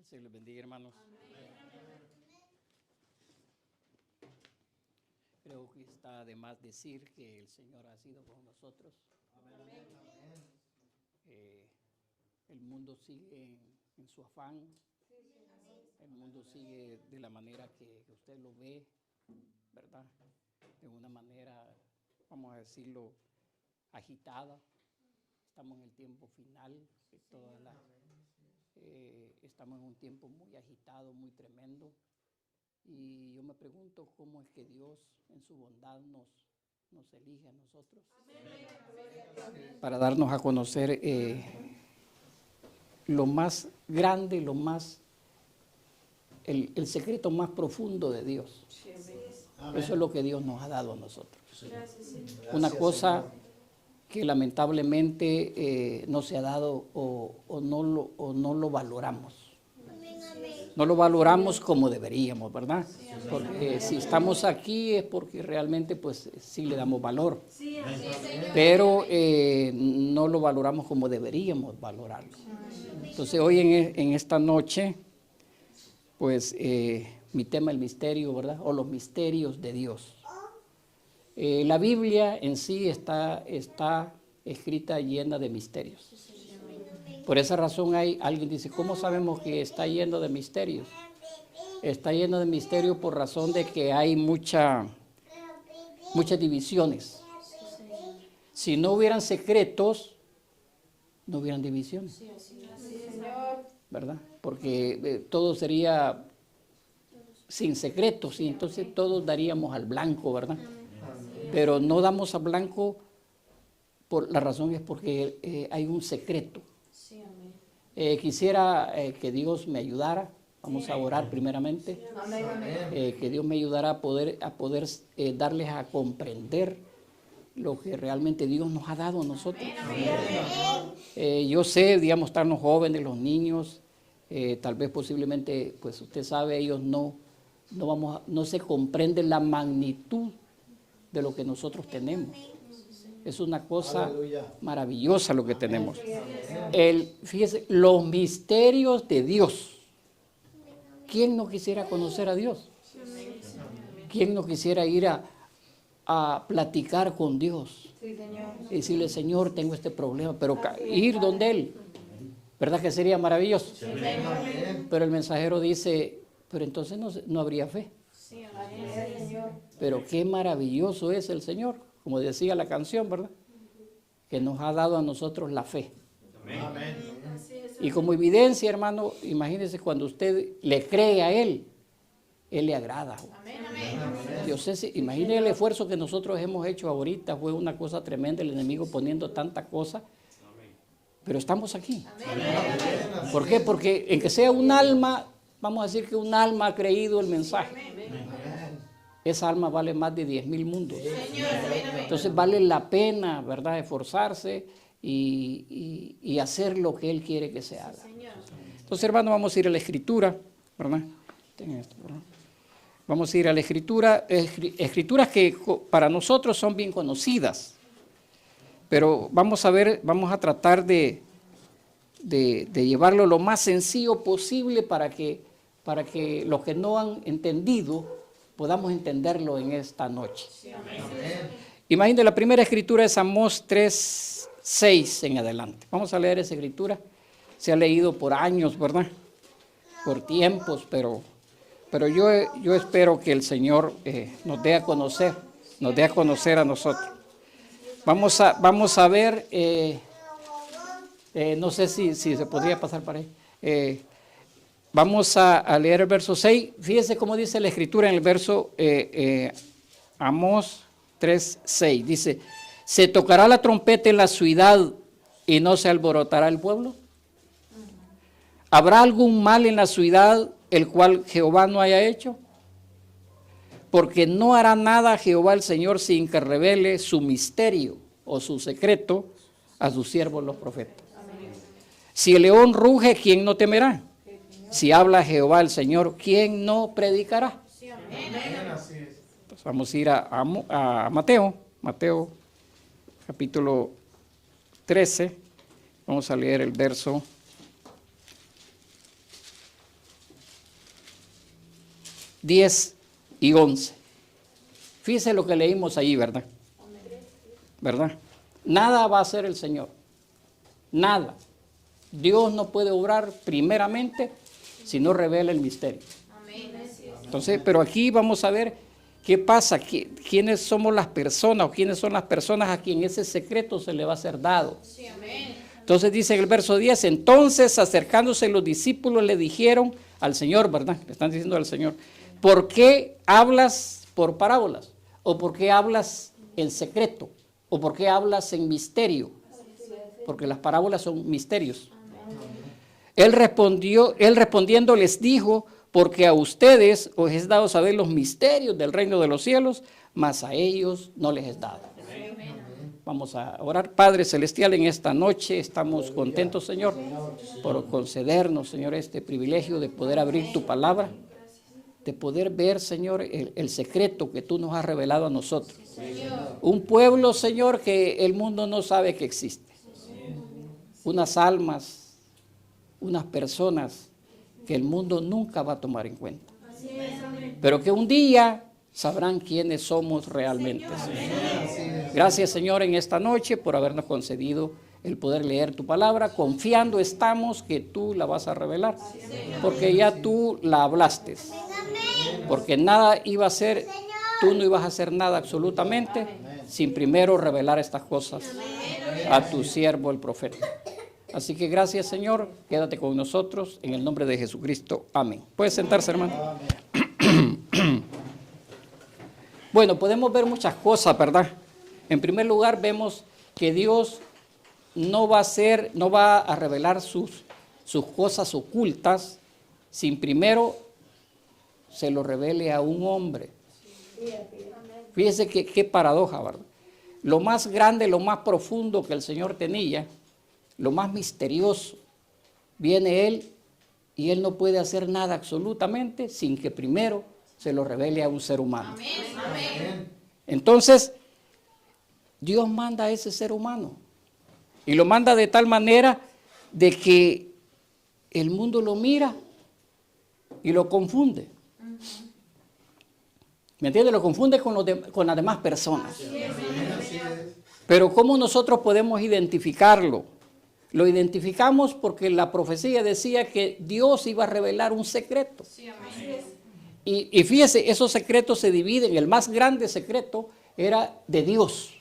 Se les bendiga, hermanos. Creo que está de más decir que el Señor ha sido con nosotros. El mundo sigue en su afán. El mundo sigue de la manera que usted lo ve, ¿verdad? De una manera, vamos a decirlo, agitada. Estamos en el tiempo final de todas las... estamos en un tiempo muy agitado, muy tremendo, y yo me pregunto cómo es que Dios en su bondad nos elige a nosotros para darnos a conocer lo más grande, el secreto más profundo de Dios. Eso es lo que Dios nos ha dado a nosotros. Una cosa que lamentablemente no se ha dado o no lo valoramos. No lo valoramos como deberíamos, ¿verdad? Porque si estamos aquí es porque realmente pues sí le damos valor. Pero no lo valoramos como deberíamos valorarlo. Entonces hoy en esta noche, pues mi tema es el misterio, ¿verdad? O los misterios de Dios. La Biblia en sí está escrita llena de misterios. Por esa razón alguien dice, ¿cómo sabemos que está lleno de misterios? Está lleno de misterios por razón de que hay muchas divisiones. Si no hubieran secretos, no hubieran divisiones, ¿verdad? Porque todo sería sin secretos y entonces todos daríamos al blanco, ¿verdad? Pero no damos a blanco, por la razón es porque hay un secreto. Quisiera que Dios me ayudara, vamos a orar primeramente, que Dios me ayudara a poder darles a comprender lo que realmente Dios nos ha dado a nosotros. Yo sé, digamos, están los jóvenes, los niños, tal vez posiblemente, pues usted sabe, ellos no se comprende la magnitud de lo que nosotros tenemos. Es una cosa maravillosa lo que tenemos. Fíjese, los misterios de Dios. ¿Quién no quisiera conocer a Dios? ¿Quién no quisiera ir a platicar con Dios? Y decirle, Señor, tengo este problema, pero ir donde Él. ¿Verdad que sería maravilloso? Pero el mensajero dice, pero entonces no habría fe. Pero qué maravilloso es el Señor, como decía la canción, ¿verdad? Que nos ha dado a nosotros la fe. Amén. Y como evidencia, hermano, imagínese cuando usted le cree a Él le agrada. Yo sé, imagínese el esfuerzo que nosotros hemos hecho ahorita, fue una cosa tremenda, el enemigo poniendo tanta cosa, pero estamos aquí. ¿Por qué? Porque en que sea un alma, vamos a decir que un alma ha creído el mensaje. Esa alma vale más de 10,000 mundos. Entonces vale la pena, ¿verdad?, esforzarse y hacer lo que Él quiere que se haga. Entonces, hermano, vamos a ir a la Escritura, ¿verdad? Vamos a ir a la Escritura, escrituras que para nosotros son bien conocidas, pero vamos a tratar de llevarlo lo más sencillo posible para que los que no han entendido podamos entenderlo en esta noche. Imagínate, la primera escritura es Amós 3:6 en adelante. Vamos a leer esa escritura. Se ha leído por años, ¿verdad? Por tiempos, pero yo espero que el Señor nos dé a conocer a nosotros. Vamos a ver, no sé si se podría pasar para ahí. Vamos a leer el verso 6. Fíjese cómo dice la escritura en el verso Amós 3:6. Dice, ¿se tocará la trompeta en la ciudad y no se alborotará el pueblo? ¿Habrá algún mal en la ciudad el cual Jehová no haya hecho? Porque no hará nada Jehová el Señor sin que revele su misterio o su secreto a sus siervos los profetas. Si el león ruge, ¿quién no temerá? Si habla Jehová el Señor, ¿quién no predicará? Pues vamos a ir a Mateo capítulo 13, vamos a leer el verso 10 y 11. Fíjese lo que leímos ahí, ¿verdad? ¿Verdad? Nada va a hacer el Señor. Nada. Dios no puede obrar primeramente si no revela el misterio. Entonces, pero aquí vamos a ver qué pasa, quiénes somos las personas o quiénes son las personas a quien ese secreto se le va a ser dado. Entonces dice en el verso 10, entonces acercándose los discípulos le dijeron al Señor, ¿verdad? Le están diciendo al Señor, ¿por qué hablas por parábolas? ¿O por qué hablas en secreto? ¿O por qué hablas en misterio? Porque las parábolas son misterios. Él respondiendo les dijo, porque a ustedes os es dado saber los misterios del reino de los cielos, mas a ellos no les es dado. Vamos a orar. Padre Celestial, en esta noche estamos contentos, Señor, por concedernos, Señor, este privilegio de poder abrir tu palabra, de poder ver, Señor, el secreto que tú nos has revelado a nosotros. Un pueblo, Señor, que el mundo no sabe que existe. Unas almas, unas personas que el mundo nunca va a tomar en cuenta. Pero que un día sabrán quiénes somos realmente, Señor. Gracias, Señor, en esta noche por habernos concedido el poder leer tu palabra. Confiando estamos que tú la vas a revelar, porque ya tú la hablaste. Porque nada iba a ser, tú no ibas a hacer nada absolutamente sin primero revelar estas cosas a tu siervo, el profeta. Así que gracias, Señor, quédate con nosotros en el nombre de Jesucristo. Amén. Puede sentarse, hermano. Bueno, podemos ver muchas cosas, ¿verdad? En primer lugar, vemos que Dios no va a revelar sus cosas ocultas sin primero se lo revele a un hombre. Fíjese qué paradoja, ¿verdad? Lo más grande, lo más profundo que el Señor tenía, lo más misterioso, viene Él y Él no puede hacer nada absolutamente sin que primero se lo revele a un ser humano. Amén. Entonces, Dios manda a ese ser humano y lo manda de tal manera de que el mundo lo mira y lo confunde. ¿Me entiende? Lo confunde con las demás personas. Pero ¿cómo nosotros podemos identificarlo? Lo identificamos porque la profecía decía que Dios iba a revelar un secreto. Y fíjese, esos secretos se dividen. El más grande secreto era de Dios.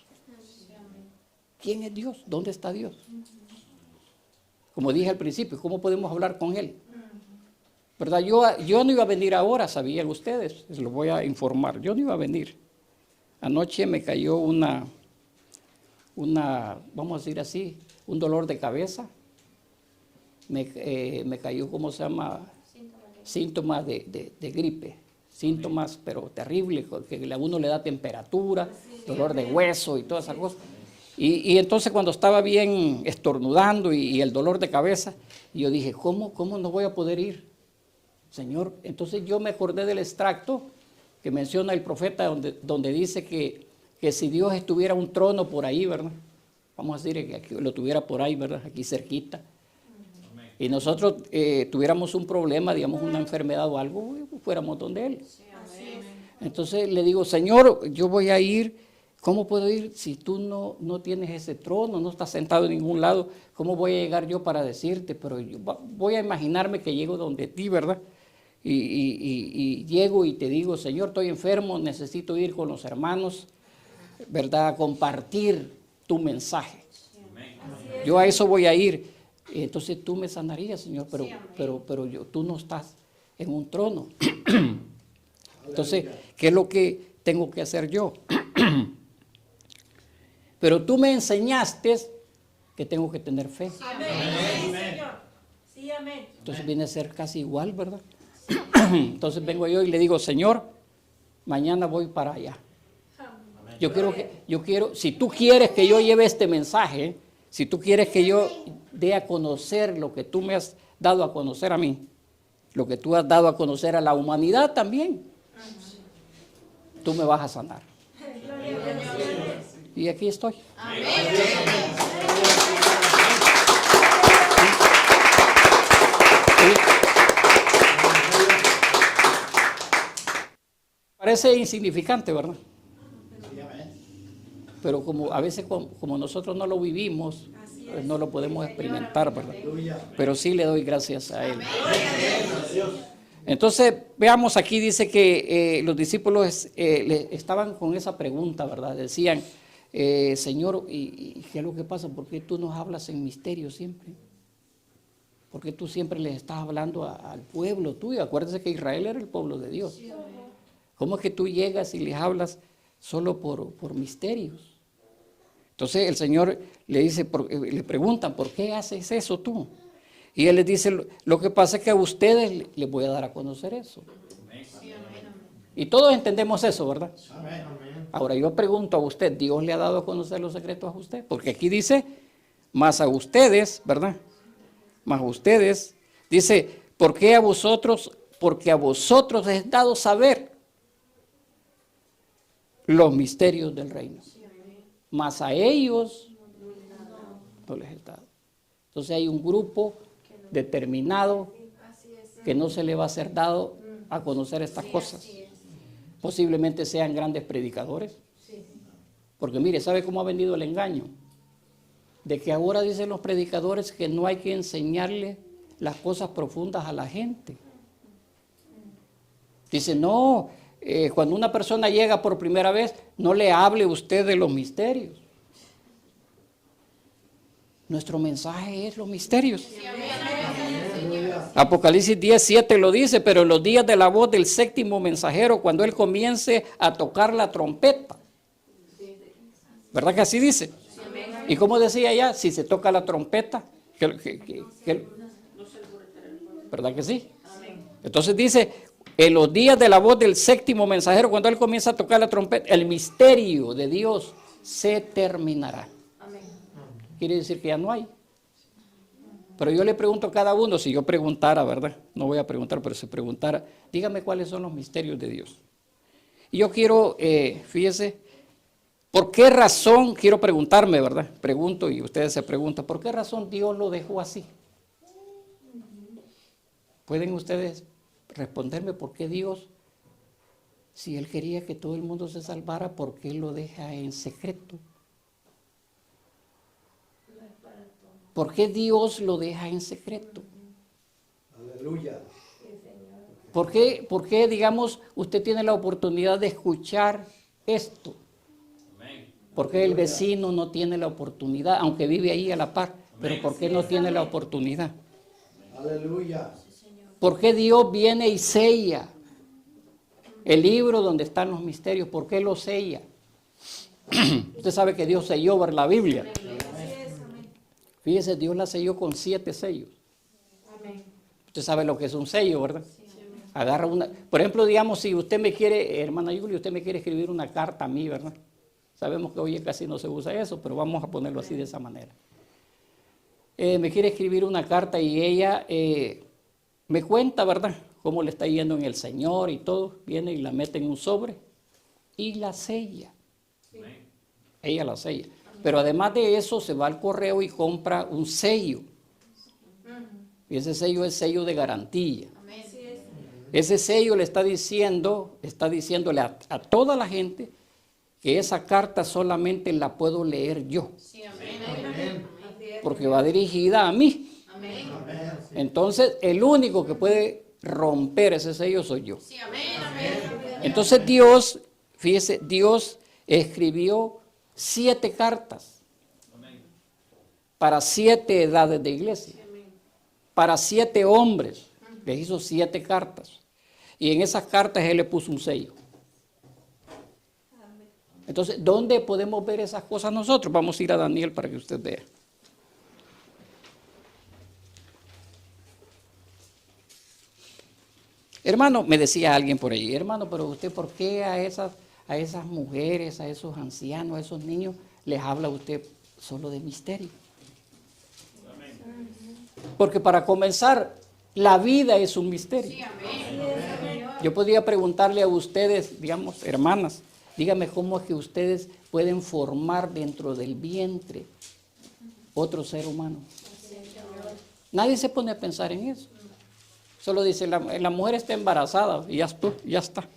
¿Quién es Dios? ¿Dónde está Dios? Como dije al principio, ¿cómo podemos hablar con Él? ¿Verdad? Yo no iba a venir ahora, sabían ustedes, les lo voy a informar. Yo no iba a venir. Anoche me cayó una, vamos a decir así, un dolor de cabeza. Me cayó, ¿cómo se llama? Síntomas de gripe. Síntomas, pero terribles, que a uno le da temperatura, dolor de hueso y todas esas cosas. Y entonces cuando estaba bien estornudando y el dolor de cabeza, yo dije, ¿cómo no voy a poder ir? Señor, entonces yo me acordé del extracto que menciona el profeta donde dice que si Dios estuviera un trono por ahí, ¿verdad? Vamos a decir que aquí lo tuviera por ahí, ¿verdad? Aquí cerquita. Y nosotros tuviéramos un problema, digamos una enfermedad o algo, fuéramos donde Él. Entonces le digo, Señor, yo voy a ir. ¿Cómo puedo ir si tú no tienes ese trono, no estás sentado en ningún lado? ¿Cómo voy a llegar yo para decirte? Pero yo voy a imaginarme que llego donde ti, ¿verdad? Y llego y te digo, Señor, estoy enfermo, necesito ir con los hermanos, ¿verdad? A compartir tu mensaje. Yo a eso voy a ir. Entonces tú me sanarías, Señor, pero tú no estás en un trono. Entonces, ¿qué es lo que tengo que hacer yo? Pero tú me enseñaste que tengo que tener fe. Amén. Sí, amén. Entonces viene a ser casi igual, ¿verdad? Entonces vengo yo y le digo, Señor, mañana voy para allá. Yo quiero, si tú quieres que yo lleve este mensaje, si tú quieres que yo dé a conocer lo que tú me has dado a conocer a mí, lo que tú has dado a conocer a la humanidad también, tú me vas a sanar. Y aquí estoy. Amén. parece insignificante, ¿verdad? Pero como a veces como nosotros no lo vivimos, pues no lo podemos experimentar, ¿verdad? Pero sí le doy gracias a Él. Entonces, veamos aquí, dice que los discípulos estaban con esa pregunta, ¿verdad? Decían, Señor, ¿y qué es lo que pasa? ¿Por qué tú nos hablas en misterio siempre? ¿Por qué tú siempre les estás hablando al pueblo tuyo? Acuérdense que Israel era el pueblo de Dios. ¿Cómo es que tú llegas y les hablas solo por misterios? Entonces el Señor le dice, le preguntan, ¿por qué haces eso tú? Y Él les dice, lo que pasa es que a ustedes les voy a dar a conocer eso. Y todos entendemos eso, ¿verdad? Ahora yo pregunto a usted, ¿Dios le ha dado a conocer los secretos a usted? Porque aquí dice, más a ustedes, ¿verdad? Más a ustedes, dice, ¿por qué a vosotros? Porque a vosotros les he dado saber los misterios del reino. Más a ellos no les he dado. Entonces hay un grupo determinado que no se le va a ser dado a conocer estas cosas. Posiblemente sean grandes predicadores. Porque mire, ¿sabe cómo ha venido el engaño? De que ahora dicen los predicadores que no hay que enseñarle las cosas profundas a la gente. Dicen, no, cuando una persona llega por primera vez, no le hable usted de los misterios. Nuestro mensaje es los misterios. Apocalipsis 10:7 lo dice, pero en los días de la voz del séptimo mensajero, cuando él comience a tocar la trompeta. ¿Verdad que así dice? Y como decía ya, si se toca la trompeta, ¿verdad que sí? Entonces dice, en los días de la voz del séptimo mensajero, cuando él comienza a tocar la trompeta, el misterio de Dios se terminará. Quiere decir que ya no hay. Pero yo le pregunto a cada uno, si yo preguntara, ¿verdad? No voy a preguntar, pero si preguntara, dígame cuáles son los misterios de Dios. Y yo quiero, fíjese, ¿por qué razón, quiero preguntarme, ¿verdad? Pregunto y ustedes se preguntan, ¿por qué razón Dios lo dejó así? ¿Pueden ustedes responderme por qué Dios, si Él quería que todo el mundo se salvara, por qué lo deja en secreto? ¿Por qué Dios lo deja en secreto? Aleluya. ¿Por qué, digamos, usted tiene la oportunidad de escuchar esto? ¿Por qué el vecino no tiene la oportunidad, aunque vive ahí a la par? Pero ¿por qué no tiene la oportunidad? Aleluya. ¿Por qué Dios viene y sella el libro donde están los misterios? ¿Por qué lo sella? Usted sabe que Dios selló ver la Biblia. Fíjese, Dios la selló con 7 sellos. Usted sabe lo que es un sello, ¿verdad? Agarra una, por ejemplo, digamos, si usted me quiere, hermana Julia, usted me quiere escribir una carta a mí, ¿verdad? Sabemos que hoy casi no se usa eso, pero vamos a ponerlo así de esa manera. Me quiere escribir una carta y ella me cuenta, ¿verdad?, cómo le está yendo en el Señor y todo. Viene y la mete en un sobre y la sella. Ella la sella. Pero además de eso, se va al correo y compra un sello. Y ese sello es sello de garantía. Ese sello le está diciéndole a toda la gente que esa carta solamente la puedo leer yo. Porque va dirigida a mí. Entonces, el único que puede romper ese sello soy yo. Entonces Dios, fíjese, Dios escribió 7 cartas para 7 edades de iglesia, para 7 hombres. Les hizo 7 cartas. Y en esas cartas Él le puso un sello. Entonces, ¿dónde podemos ver esas cosas nosotros? Vamos a ir a Daniel para que usted vea. Hermano, me decía alguien por ahí, hermano, pero usted, ¿por qué a esas mujeres, a esos ancianos, a esos niños, les habla usted solo de misterio? Porque para comenzar, la vida es un misterio. Yo podría preguntarle a ustedes, digamos, hermanas, dígame cómo es que ustedes pueden formar dentro del vientre otro ser humano. Nadie se pone a pensar en eso. Solo dice, la mujer está embarazada y ya está.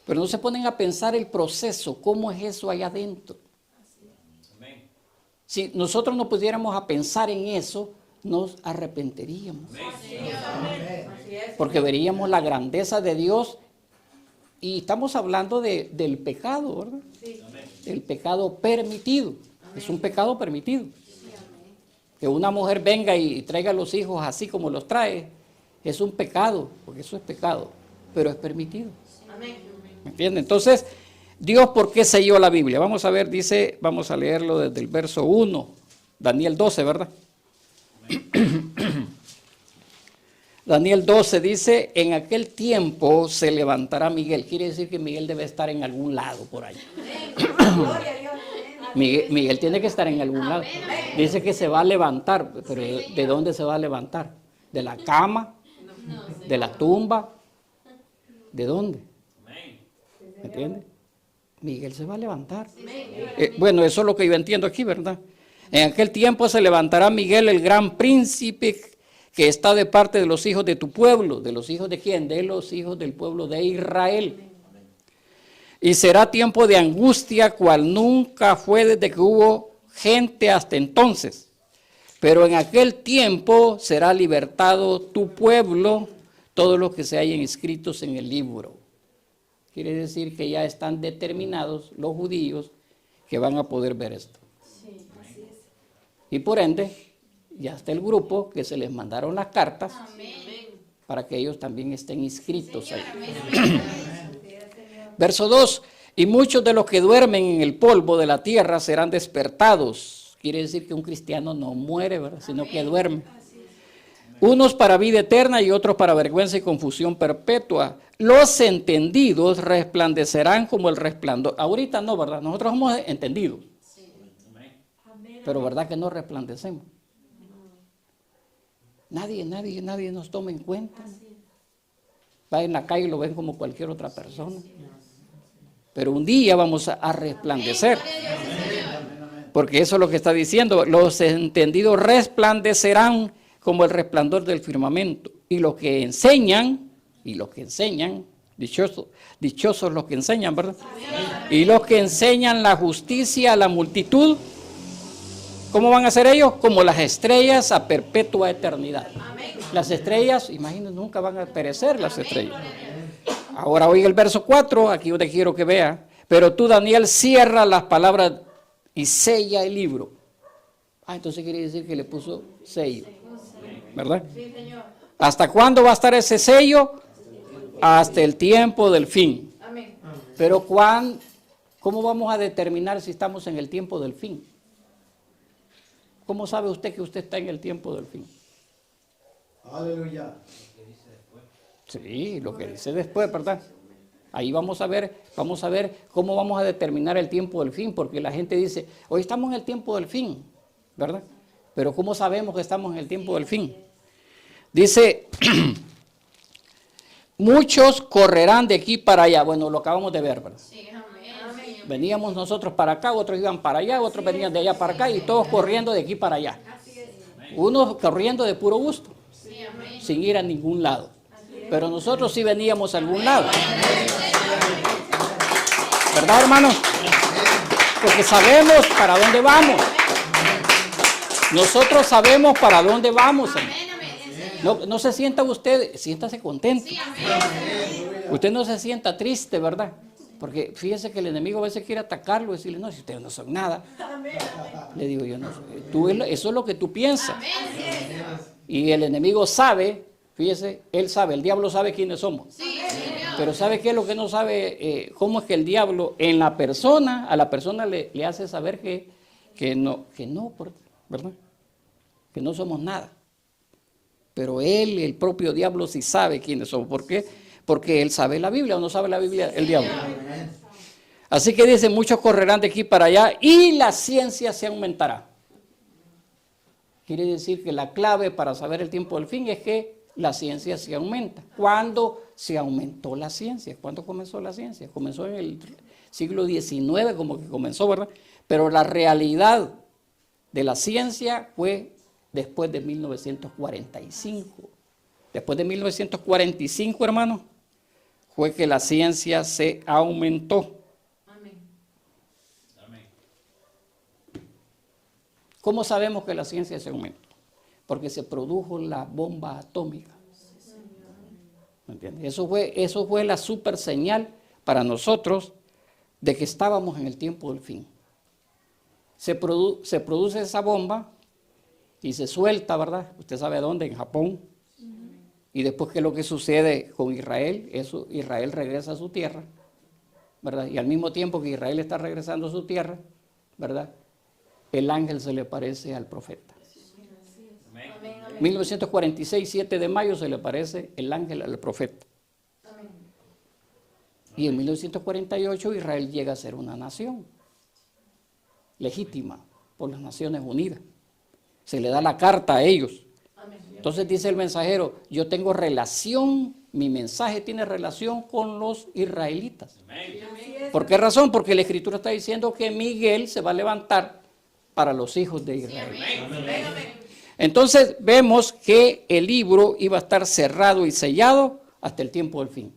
Pero no se ponen a pensar el proceso, cómo es eso allá adentro. Si nosotros no pudiéramos a pensar en eso, nos arrepentiríamos. Porque veríamos la grandeza de Dios. Y estamos hablando del pecado, ¿verdad? El pecado permitido. Es un pecado permitido. Que una mujer venga y traiga a los hijos así como los trae, es un pecado, porque eso es pecado, pero es permitido. ¿Me entienden? Entonces, Dios, ¿por qué selló la Biblia? Vamos a ver, dice, vamos a leerlo desde el verso 1, Daniel 12, ¿verdad? Daniel 12 dice, en aquel tiempo se levantará Miguel. Quiere decir que Miguel debe estar en algún lado por ahí. Miguel tiene que estar en algún lado. Dice que se va a levantar, pero ¿de dónde se va a levantar? ¿De la cama? ¿De la tumba? ¿De dónde? ¿Me entiende? Miguel se va a levantar. Bueno, eso es lo que yo entiendo aquí, ¿verdad? En aquel tiempo se levantará Miguel, el gran príncipe, que está de parte de los hijos de tu pueblo. ¿De los hijos de quién? De los hijos del pueblo de Israel. Y será tiempo de angustia, cual nunca fue desde que hubo gente hasta entonces. Pero en aquel tiempo será libertado tu pueblo, todos los que se hayan inscritos en el libro. Quiere decir que ya están determinados los judíos que van a poder ver esto. Sí, así es. Y por ende, ya está el grupo que se les mandaron las cartas. Amén. Para que ellos también estén inscritos Señor, ahí. amén. Verso 2, y muchos de los que duermen en el polvo de la tierra serán despertados. Quiere decir que un cristiano no muere, ¿verdad? Sino que duerme. Unos para vida eterna y otros para vergüenza y confusión perpetua. Los entendidos resplandecerán como el resplandor. Ahorita no, ¿verdad? Nosotros somos entendidos. Pero ¿verdad que no resplandecemos? Nadie nos toma en cuenta. Va en la calle y lo ven como cualquier otra persona. Pero un día vamos a resplandecer. Porque eso es lo que está diciendo. Los entendidos resplandecerán como el resplandor del firmamento. Y los que enseñan, dichosos los que enseñan, ¿verdad? Y los que enseñan la justicia a la multitud, ¿cómo van a ser ellos? Como las estrellas a perpetua eternidad. Las estrellas, imagínense, nunca van a perecer las estrellas. Ahora oiga el verso 4, aquí donde quiero que vea. Pero tú, Daniel, cierra las palabras y sella el libro. Entonces quiere decir que le puso sello, ¿verdad? Sí, Señor. ¿Hasta cuándo va a estar ese sello? Hasta el tiempo del fin. Amén. Pero ¿cómo vamos a determinar si estamos en el tiempo del fin? ¿Cómo sabe usted que usted está en el tiempo del fin? Aleluya. Sí, lo que dice después, ¿verdad? Ahí vamos a ver cómo vamos a determinar el tiempo del fin, porque la gente dice, hoy estamos en el tiempo del fin, ¿verdad? Pero ¿cómo sabemos que estamos en el tiempo del fin? Dice, muchos correrán de aquí para allá. Bueno, lo acabamos de ver, ¿verdad? Sí, amén. Veníamos nosotros para acá, otros iban para allá, otros venían de allá para acá y todos corriendo de aquí para allá. Unos corriendo de puro gusto, Sí, amén. sin ir a ningún lado. Pero nosotros sí veníamos a algún lado. ¿Verdad, hermanos? Porque sabemos para dónde vamos. Nosotros sabemos para dónde vamos, hermano. No se sienta usted, siéntase contento. Usted no se sienta triste, ¿verdad? Porque fíjese que el enemigo a veces quiere atacarlo y decirle, no, si ustedes no son nada. Le digo yo, no, eso es lo que tú piensas. Y el enemigo sabe, fíjese, él sabe, el diablo sabe quiénes somos. Pero ¿sabe qué es lo que no sabe? ¿Cómo es que el diablo a la persona le hace saber que no, ¿verdad? Que no somos nada. Pero él, el propio diablo, sí sabe quiénes somos. ¿Por qué? Porque él sabe la Biblia, o no sabe la Biblia el diablo. Así que dice, muchos correrán de aquí para allá y la ciencia se aumentará. Quiere decir que la clave para saber el tiempo del fin es que la ciencia se aumenta. ¿Cuándo se aumentó la ciencia? ¿Cuándo comenzó la ciencia? Comenzó en el siglo XIX, como que comenzó, ¿verdad? Pero la realidad de la ciencia fue después de 1945. Después de 1945, hermano, fue que la ciencia se aumentó. Amén. ¿Cómo sabemos que la ciencia se aumentó? Porque se produjo la bomba atómica. ¿Me entiendes? Eso fue la super señal para nosotros de que estábamos en el tiempo del fin. Se produce esa bomba y se suelta, ¿verdad? Usted sabe dónde, en Japón. Y después, ¿qué es lo que sucede con Israel? Israel regresa a su tierra, ¿verdad? Y al mismo tiempo que Israel está regresando a su tierra, ¿verdad? El ángel se le aparece al profeta. 1946, 7 de mayo, se le aparece el ángel al profeta. Y en 1948 Israel llega a ser una nación legítima por las Naciones Unidas. Se le da la carta a ellos. Entonces dice el mensajero, yo tengo relación, mi mensaje tiene relación con los israelitas. ¿Por qué razón? Porque la Escritura está diciendo que Miguel se va a levantar para los hijos de Israel. Entonces vemos que el libro iba a estar cerrado y sellado hasta el tiempo del fin.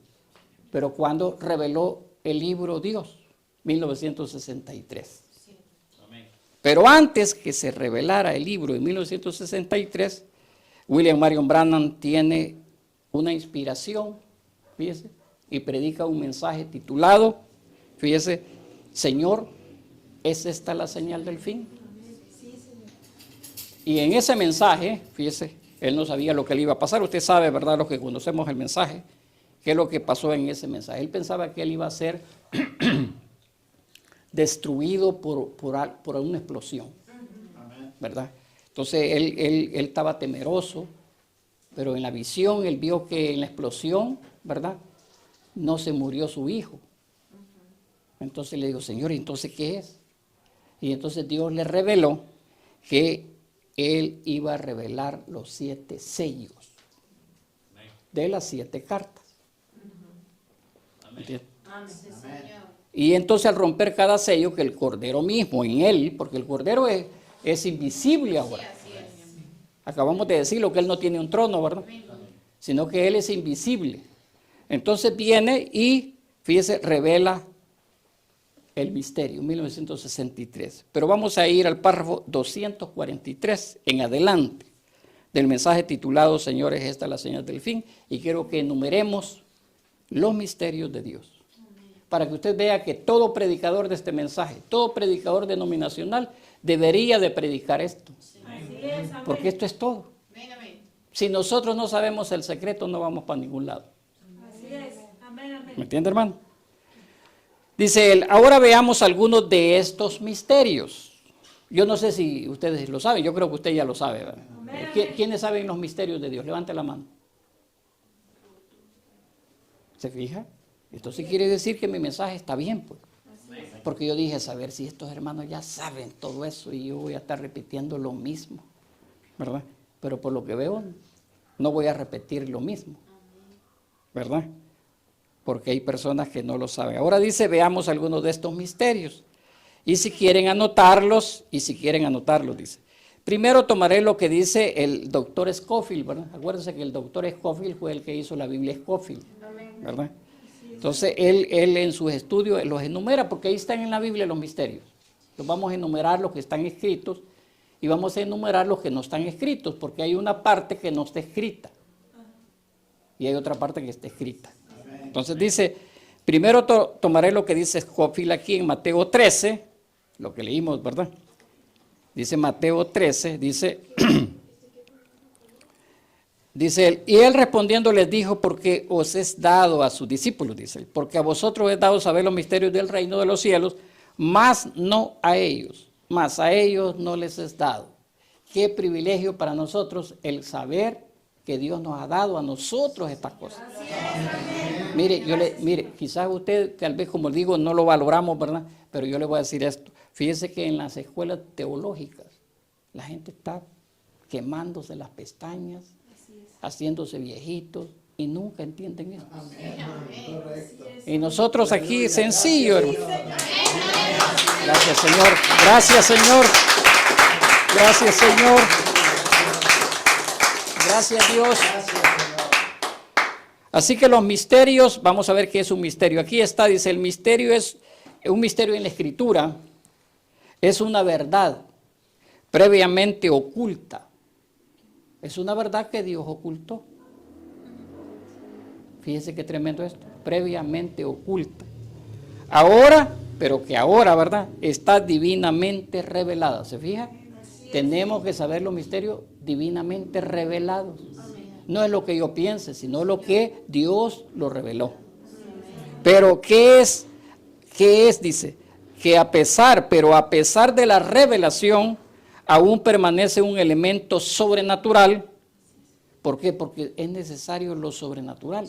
Pero ¿cuándo reveló el libro Dios? 1963. Pero antes que se revelara el libro en 1963, William Marion Branham tiene una inspiración, fíjese, y predica un mensaje titulado, fíjese, Señor, ¿es esta la señal del fin? Y en ese mensaje, fíjese, él no sabía lo que le iba a pasar. Usted sabe, ¿verdad?, los que conocemos el mensaje, qué es lo que pasó en ese mensaje. Él pensaba que él iba a ser destruido por una explosión, ¿verdad? Entonces él estaba temeroso, pero en la visión él vio que en la explosión, ¿verdad?, no se murió su hijo. Entonces le dijo, Señor, ¿entonces qué es? Y entonces Dios le reveló que él iba a revelar los 7 sellos de las 7 cartas. ¿Entiendes? Y entonces al romper cada sello, que el Cordero mismo en él, porque el Cordero es invisible ahora. Acabamos de decirlo, que él no tiene un trono, ¿verdad? Sino que él es invisible. Entonces viene y, fíjese, revela el misterio, 1963. Pero vamos a ir al párrafo 243 en adelante del mensaje titulado, Señores, esta es la señal del fin. Y quiero que enumeremos los misterios de Dios. Para que usted vea que todo predicador de este mensaje, todo predicador denominacional debería de predicar esto. Porque esto es todo. Si nosotros no sabemos el secreto, no vamos para ningún lado. ¿Me entiende, hermano? Dice él, ahora veamos algunos de estos misterios. Yo no sé si ustedes lo saben, yo creo que usted ya lo sabe, ¿verdad? ¿Quiénes saben los misterios de Dios? Levante la mano. ¿Se fija? Entonces quiere decir que mi mensaje está bien, pues. Porque yo dije, saber si estos hermanos ya saben todo eso y yo voy a estar repitiendo lo mismo, ¿verdad? Pero por lo que veo, no voy a repetir lo mismo, ¿verdad? Porque hay personas que no lo saben. Ahora dice, veamos algunos de estos misterios. Y si quieren anotarlos, dice. Primero tomaré lo que dice el doctor Scofield, ¿verdad? Acuérdense que el doctor Scofield fue el que hizo la Biblia Scofield, ¿verdad? Entonces, él en sus estudios los enumera, porque ahí están en la Biblia los misterios. Los vamos a enumerar los que están escritos y vamos a enumerar los que no están escritos, porque hay una parte que no está escrita y hay otra parte que está escrita. Entonces dice, primero tomaré lo que dice Scofield aquí en Mateo 13, lo que leímos, ¿verdad? Dice Mateo 13, dice... Dice él, y él respondiendo les dijo, porque os es dado a sus discípulos, dice él, porque a vosotros es dado saber los misterios del reino de los cielos, mas no a ellos, mas a ellos no les es dado. Qué privilegio para nosotros el saber que Dios nos ha dado a nosotros estas cosas. Mire, quizás usted, tal vez como digo, no lo valoramos, ¿verdad? Pero yo le voy a decir esto. Fíjese que en las escuelas teológicas la gente está quemándose las pestañas, haciéndose viejitos y nunca entienden eso. Y nosotros aquí, sencillo, hermano. Gracias, Señor. Gracias, Señor. Gracias, Señor. Gracias, Dios. Así que los misterios, vamos a ver qué es un misterio. Aquí está, dice, el misterio es un misterio en la Escritura, es una verdad previamente oculta. Es una verdad que Dios ocultó. Fíjese qué tremendo esto, previamente oculta. Ahora, pero que ahora, ¿verdad? Está divinamente revelada. ¿Se fija? Tenemos que saber los misterios divinamente revelados. No es lo que yo piense, sino lo que Dios lo reveló. Pero ¿qué es? ¿Qué es? Dice, que a pesar de la revelación, aún permanece un elemento sobrenatural. ¿Por qué? Porque es necesario lo sobrenatural.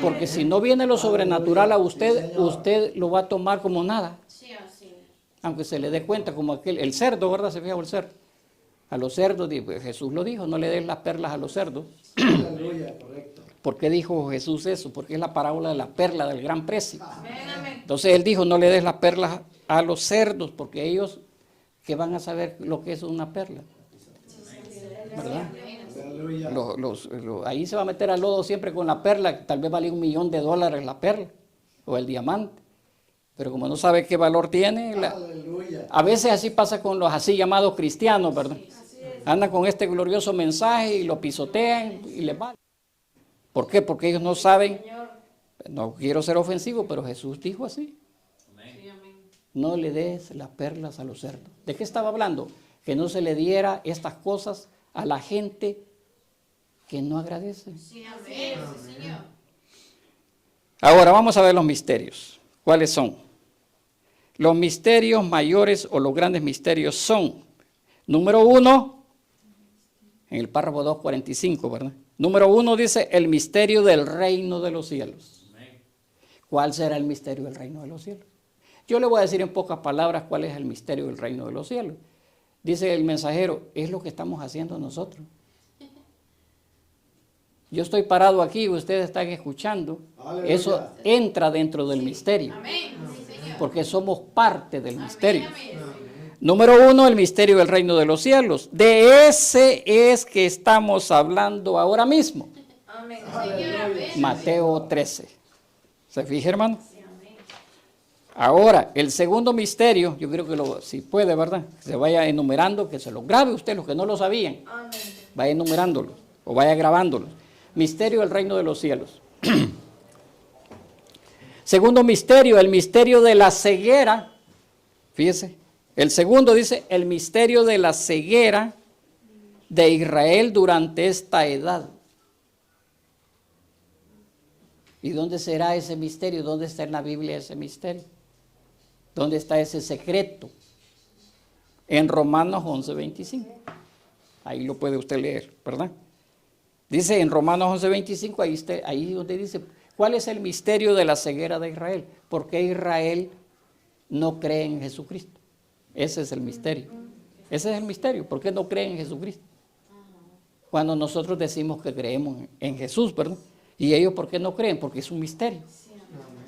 Porque si no viene lo sobrenatural a usted, usted lo va a tomar como nada. Aunque se le dé cuenta, como el cerdo, ¿verdad? ¿Se fija el cerdo? A los cerdos, Jesús lo dijo, no le des las perlas a los cerdos. Aleluya, correcto. ¿Por qué dijo Jesús eso? Porque es la parábola de la perla del gran precio. Entonces él dijo, no le des las perlas a los cerdos, porque ellos que van a saber lo que es una perla. ¿Verdad? Aleluya. Ahí se va a meter al lodo siempre con la perla, tal vez vale $1.000.000 la perla o el diamante. Pero como no sabe qué valor tiene, a veces así pasa con los así llamados cristianos, ¿verdad? Andan con este glorioso mensaje y lo pisotean y les vale. ¿Por qué? Porque ellos no saben, no quiero ser ofensivo, pero Jesús dijo así. No le des las perlas a los cerdos. ¿De qué estaba hablando? Que no se le diera estas cosas a la gente que no agradece. Ahora vamos a ver los misterios. ¿Cuáles son? Los misterios mayores o los grandes misterios son, número 1, en el párrafo 2:45, ¿verdad? Número 1 dice el misterio del reino de los cielos. ¿Cuál será el misterio del reino de los cielos? Yo le voy a decir en pocas palabras cuál es el misterio del reino de los cielos. Dice el mensajero, es lo que estamos haciendo nosotros. Yo estoy parado aquí y ustedes están escuchando. Aleluya. Eso entra dentro del misterio. Porque somos parte del misterio. Número 1, el misterio del reino de los cielos. De ese es que estamos hablando ahora mismo. Mateo 13. ¿Se fija, hermano? Ahora, el segundo misterio, yo creo que si puede, ¿verdad? Que se vaya enumerando, que se lo grabe usted, los que no lo sabían. Vaya enumerándolo o vaya grabándolo. Misterio del reino de los cielos. Segundo misterio, el misterio de la ceguera. Fíjese, el segundo dice, el misterio de la ceguera de Israel durante esta edad. ¿Y dónde será ese misterio? ¿Dónde está en la Biblia ese misterio? ¿Dónde está ese secreto? En Romanos 11:25. Ahí lo puede usted leer, ¿verdad? Dice en Romanos 11:25, ahí donde dice, ¿cuál es el misterio de la ceguera de Israel? ¿Por qué Israel no cree en Jesucristo? Ese es el misterio. Ese es el misterio. ¿Por qué no creen en Jesucristo? Cuando nosotros decimos que creemos en Jesús, ¿verdad? ¿Y ellos por qué no creen? Porque es un misterio,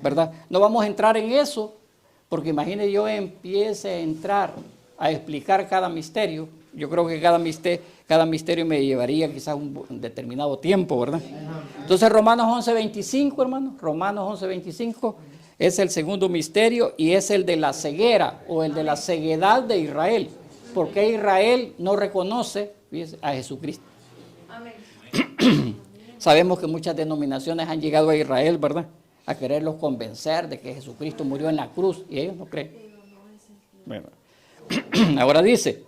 ¿verdad? No vamos a entrar en eso, porque imagine yo empiece a entrar a explicar cada misterio. Yo creo que cada misterio me llevaría quizás un determinado tiempo, ¿verdad? Entonces Romanos 11:25, hermano, Romanos 11:25 es el segundo misterio y es el de la ceguera o el de la ceguedad de Israel. ¿Por qué Israel no reconoce a Jesucristo? Sabemos que muchas denominaciones han llegado a Israel, ¿verdad? A quererlos convencer de que Jesucristo murió en la cruz y ellos no creen. Bueno. Ahora dice,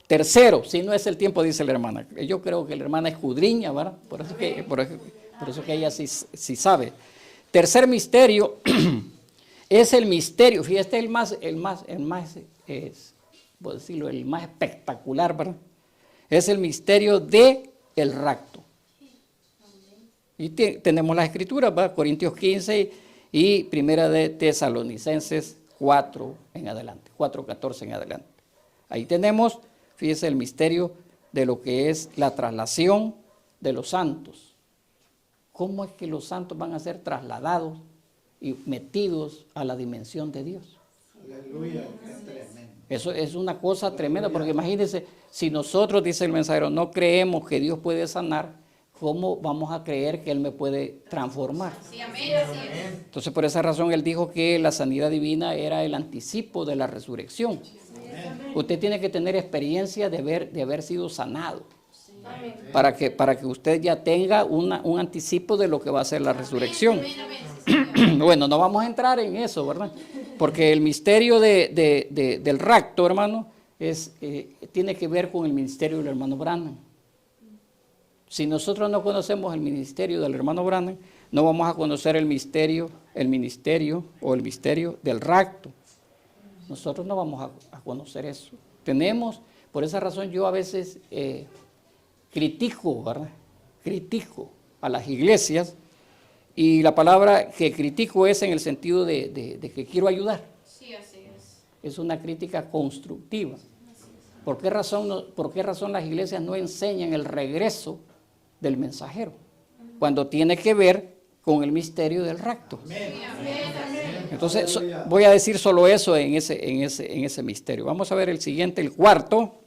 tercero, si no es el tiempo, dice la hermana. Yo creo que la hermana escudriña, ¿verdad? Por eso que ella sí sabe. Tercer misterio es el misterio, fíjate, el más, puedo decirlo, el más espectacular, ¿verdad? Es el misterio de el rapto. Y tenemos las escrituras, ¿verdad? Corintios 15 y primera de Tesalonicenses 4 en adelante, 4:14 en adelante. Ahí tenemos, fíjese, el misterio de lo que es la traslación de los santos. ¿Cómo es que los santos van a ser trasladados y metidos a la dimensión de Dios? Aleluya. Eso es una cosa tremenda, porque imagínense, si nosotros, dice el mensajero, no creemos que Dios puede sanar, ¿cómo vamos a creer que Él me puede transformar? Sí, amén, así es. Entonces, por esa razón, Él dijo que la sanidad divina era el anticipo de la resurrección. Usted tiene que tener experiencia de haber sido sanado, para que usted ya tenga un anticipo de lo que va a ser la resurrección. Bueno, no vamos a entrar en eso, ¿verdad? Porque el misterio del rapto, hermano, tiene que ver con el ministerio del hermano Branham. Si nosotros no conocemos el ministerio del hermano Branham, no vamos a conocer el ministerio del rapto. Nosotros no vamos a conocer eso. Por esa razón yo a veces critico, ¿verdad? Critico a las iglesias, y la palabra que critico es en el sentido de que quiero ayudar. Sí, así es. Es una crítica constructiva. ¿Por qué razón las iglesias no enseñan el regreso del mensajero? Cuando tiene que ver con el misterio del rapto. Entonces, voy a decir solo eso en ese misterio. Vamos a ver el siguiente, el cuarto.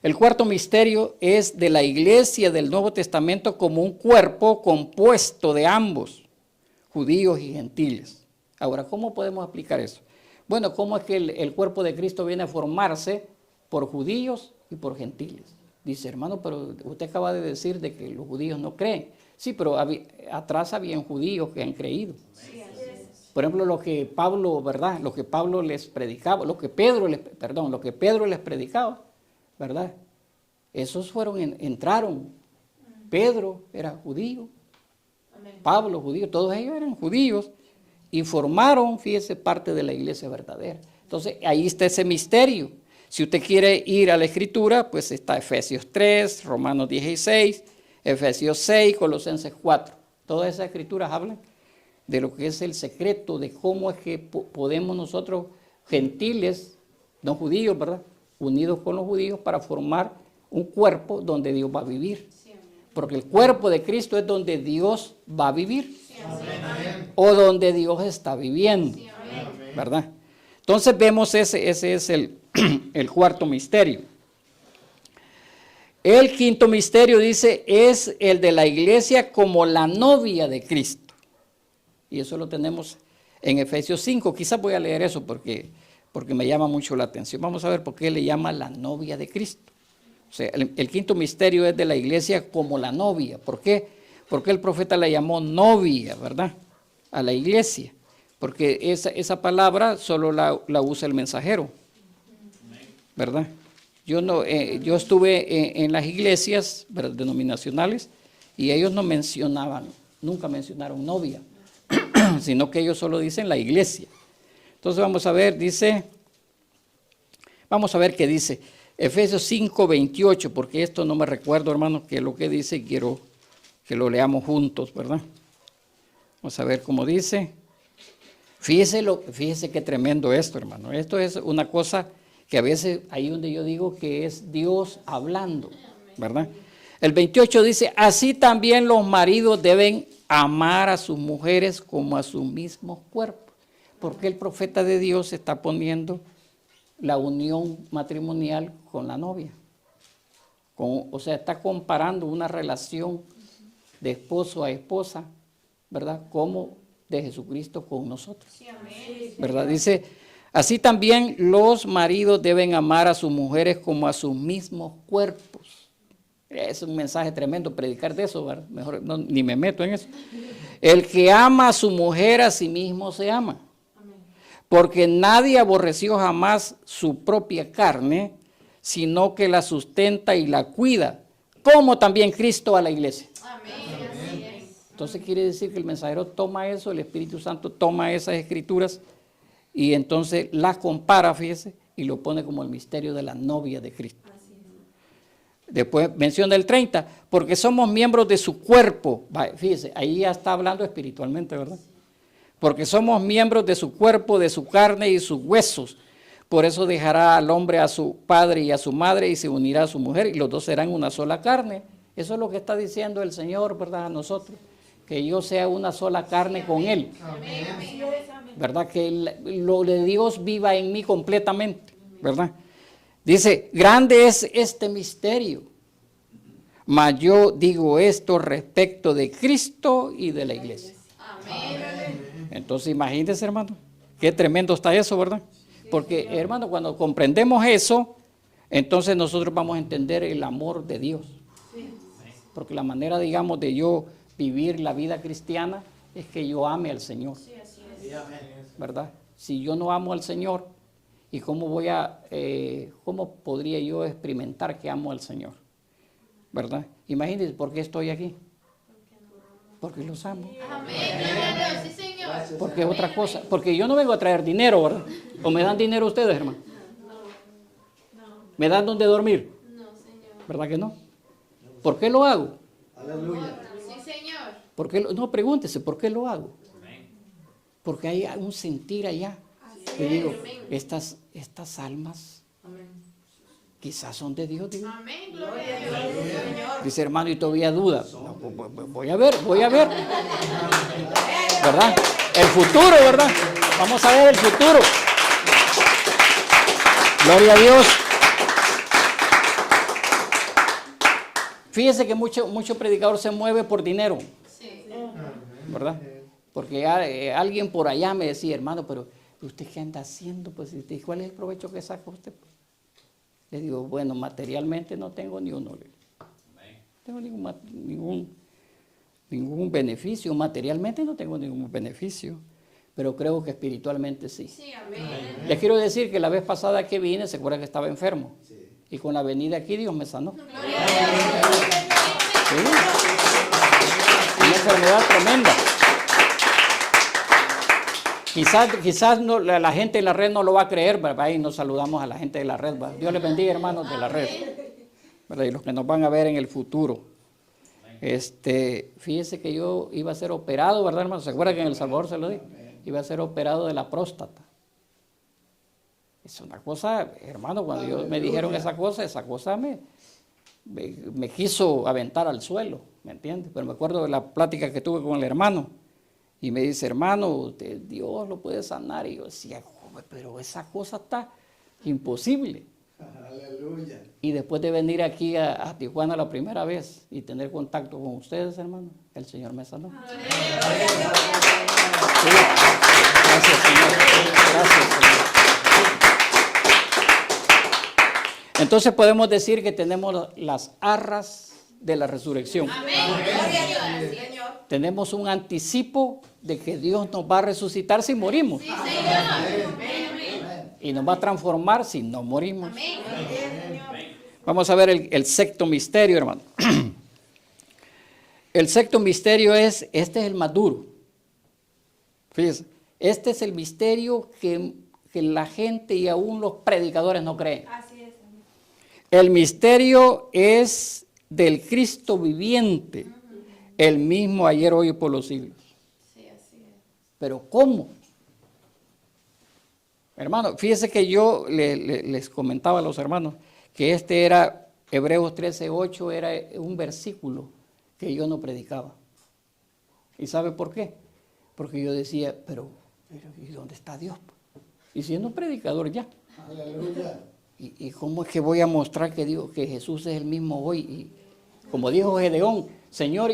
El cuarto misterio es de la iglesia del Nuevo Testamento como un cuerpo compuesto de ambos, judíos y gentiles. Ahora, ¿cómo podemos aplicar eso? Bueno, ¿cómo es que el cuerpo de Cristo viene a formarse por judíos y por gentiles? Dice, hermano, pero usted acaba de decir de que los judíos no creen. Sí, pero atrás habían judíos que han creído. Por ejemplo, lo que Pablo, ¿verdad? Lo que Pablo les predicaba, lo que Pedro les predicaba, ¿verdad? Esos entraron. Pedro era judío, Pablo judío, todos ellos eran judíos y formaron, fíjese, parte de la iglesia verdadera. Entonces, ahí está ese misterio. Si usted quiere ir a la Escritura, pues está Efesios 3, Romanos 16, Efesios 6, Colosenses 4. Todas esas escrituras hablan de lo que es el secreto, de cómo es que podemos nosotros, gentiles, no judíos, ¿verdad?, unidos con los judíos para formar un cuerpo donde Dios va a vivir. Porque el cuerpo de Cristo es donde Dios va a vivir. O donde Dios está viviendo, ¿verdad? Entonces vemos ese es el cuarto misterio. El quinto misterio, dice, es el de la iglesia como la novia de Cristo. Y eso lo tenemos en Efesios 5. Quizás voy a leer eso porque me llama mucho la atención. Vamos a ver por qué le llama la novia de Cristo. O sea, el quinto misterio es de la iglesia como la novia. ¿Por qué? Porque el profeta la llamó novia, ¿verdad?, a la iglesia. Porque esa palabra solo la usa el mensajero, ¿verdad? Yo estuve en las iglesias, ¿verdad?, denominacionales, y ellos nunca mencionaron novia, sino que ellos solo dicen la iglesia. Entonces vamos a ver qué dice Efesios 5:28, porque esto no me recuerdo, hermano, que es lo que dice, y quiero que lo leamos juntos, ¿verdad? Vamos a ver cómo dice. Fíjese qué tremendo esto, hermano. Esto es una cosa que a veces ahí donde yo digo que es Dios hablando, ¿verdad? El 28 dice, así también los maridos deben amar a sus mujeres como a sus mismos cuerpos. Porque el profeta de Dios está poniendo la unión matrimonial con la novia. O sea, está comparando una relación de esposo a esposa, ¿verdad?, como de Jesucristo con nosotros. Sí, amén. ¿Verdad? Dice, así también los maridos deben amar a sus mujeres como a sus mismos cuerpos. Es un mensaje tremendo predicar de eso, ¿verdad? Mejor ni me meto en eso. El que ama a su mujer a sí mismo se ama. Porque nadie aborreció jamás su propia carne, sino que la sustenta y la cuida, como también Cristo a la iglesia. Amén. Entonces quiere decir que el mensajero toma eso, el Espíritu Santo toma esas escrituras y entonces las compara, fíjese, y lo pone como el misterio de la novia de Cristo. Después menciona el 30, porque somos miembros de su cuerpo. Fíjese, ahí ya está hablando espiritualmente, ¿verdad? Porque somos miembros de su cuerpo, de su carne y sus huesos. Por eso dejará al hombre a su padre y a su madre y se unirá a su mujer y los dos serán una sola carne. Eso es lo que está diciendo el Señor, ¿verdad?, a nosotros. Que yo sea una sola carne con Él. ¿Verdad? Que lo de Dios viva en mí completamente, ¿verdad? Dice, grande es este misterio. mas yo digo esto respecto de Cristo y de la iglesia. Amén. Entonces imagínense, hermano, qué tremendo está eso, ¿verdad? Porque, hermano, cuando comprendemos eso, entonces nosotros vamos a entender el amor de Dios. Porque la manera, digamos, de yo vivir la vida cristiana es que yo ame al Señor, Sí, así es. ¿verdad? Si yo no amo al Señor, ¿y cómo cómo podría yo experimentar que amo al Señor? ¿Verdad? Imagínense, ¿por qué estoy aquí? Porque los amo. Amén. Gloria a Dios. Sí, Señor. Porque es otra cosa. Porque yo no vengo a traer dinero, ¿verdad? ¿O me dan dinero ustedes, hermano? ¿Me dan donde dormir? No, Señor. ¿Verdad que no? ¿Por qué lo hago? Aleluya. Sí, Señor. No, pregúntese, ¿por qué lo hago? Porque hay un sentir allá. Que digo, estas almas quizás son de Dios, digo. Amén. Gloria a Dios. Dice, hermano, y todavía duda. No, voy a ver. ¿Verdad? El futuro, ¿verdad? Vamos a ver el futuro. Gloria a Dios. Fíjese que mucho predicador se mueve por dinero, Sí. ¿verdad? Porque alguien por allá me decía, hermano, pero ¿usted qué anda haciendo? Pues, ¿cuál es el provecho que saca usted? Le digo, bueno, materialmente no tengo ni uno. No tengo ningún beneficio. Materialmente no tengo ningún beneficio. Pero creo que espiritualmente sí. Sí, amén. Les quiero decir que la vez pasada que vine, se acuerda que estaba enfermo. Sí. Y con la venida aquí Dios me sanó. Gloria a Dios. Sí. Una enfermedad tremenda. Quizás no, la gente de la red no lo va a creer, pero ahí nos saludamos a la gente de la red. ¿Va? Dios les bendiga, hermanos de la red. ¿Verdad? Y los que nos van a ver en el futuro. Fíjese que yo iba a ser operado, ¿verdad, hermano? ¿Se acuerdan que en El Salvador se lo dije? Iba a ser operado de la próstata. Es una cosa, hermano, cuando me dijeron esa cosa me quiso aventar al suelo, ¿me entiendes? Pero me acuerdo de la plática que tuve con el hermano. Y me dice, hermano, Dios lo puede sanar. Y yo decía, pero esa cosa está imposible. Aleluya. Y después de venir aquí a Tijuana la primera vez y tener contacto con ustedes, hermano, el Señor me sanó. Sí. Gracias, Señor. Gracias, Señor. Entonces podemos decir que tenemos las arras de la resurrección. Amén. Gloria a Dios. Señor. Tenemos un anticipo de que Dios nos va a resucitar si morimos. Sí, Señor. Amén. Y nos va a transformar si no morimos. Amén. Vamos a ver el sexto misterio, hermano. El sexto misterio este es el más duro. Fíjense, este es el misterio que la gente y aún los predicadores no creen. Así es. El misterio es del Cristo viviente, el mismo ayer, hoy y por los siglos. Sí, así es. Pero ¿cómo? Hermano, fíjese que yo les comentaba a los hermanos que era Hebreos 13:8, era un versículo que yo no predicaba. ¿Y sabe por qué? Porque yo decía, pero ¿y dónde está Dios? Y siendo predicador ya. Aleluya. ¿Y cómo es que voy a mostrar que Jesús es el mismo hoy? Y como dijo Gedeón, Señor,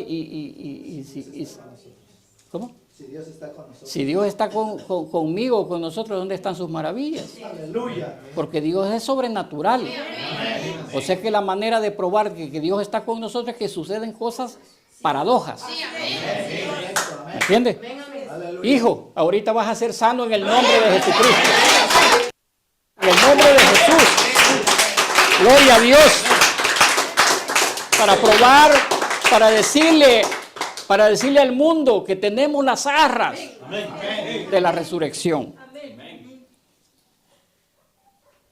¿cómo? Si Dios está con nosotros. Si Dios está conmigo, con nosotros, ¿dónde están sus maravillas? Aleluya. Porque Dios es sobrenatural. O sea que la manera de probar que Dios está con nosotros es que suceden cosas paradojas. ¿Me entiendes? Aleluya. Hijo, ahorita vas a ser sano en el nombre de Jesucristo. En el nombre de Jesús. Gloria a Dios. Para probar, para decirle al mundo que tenemos las arras de la resurrección.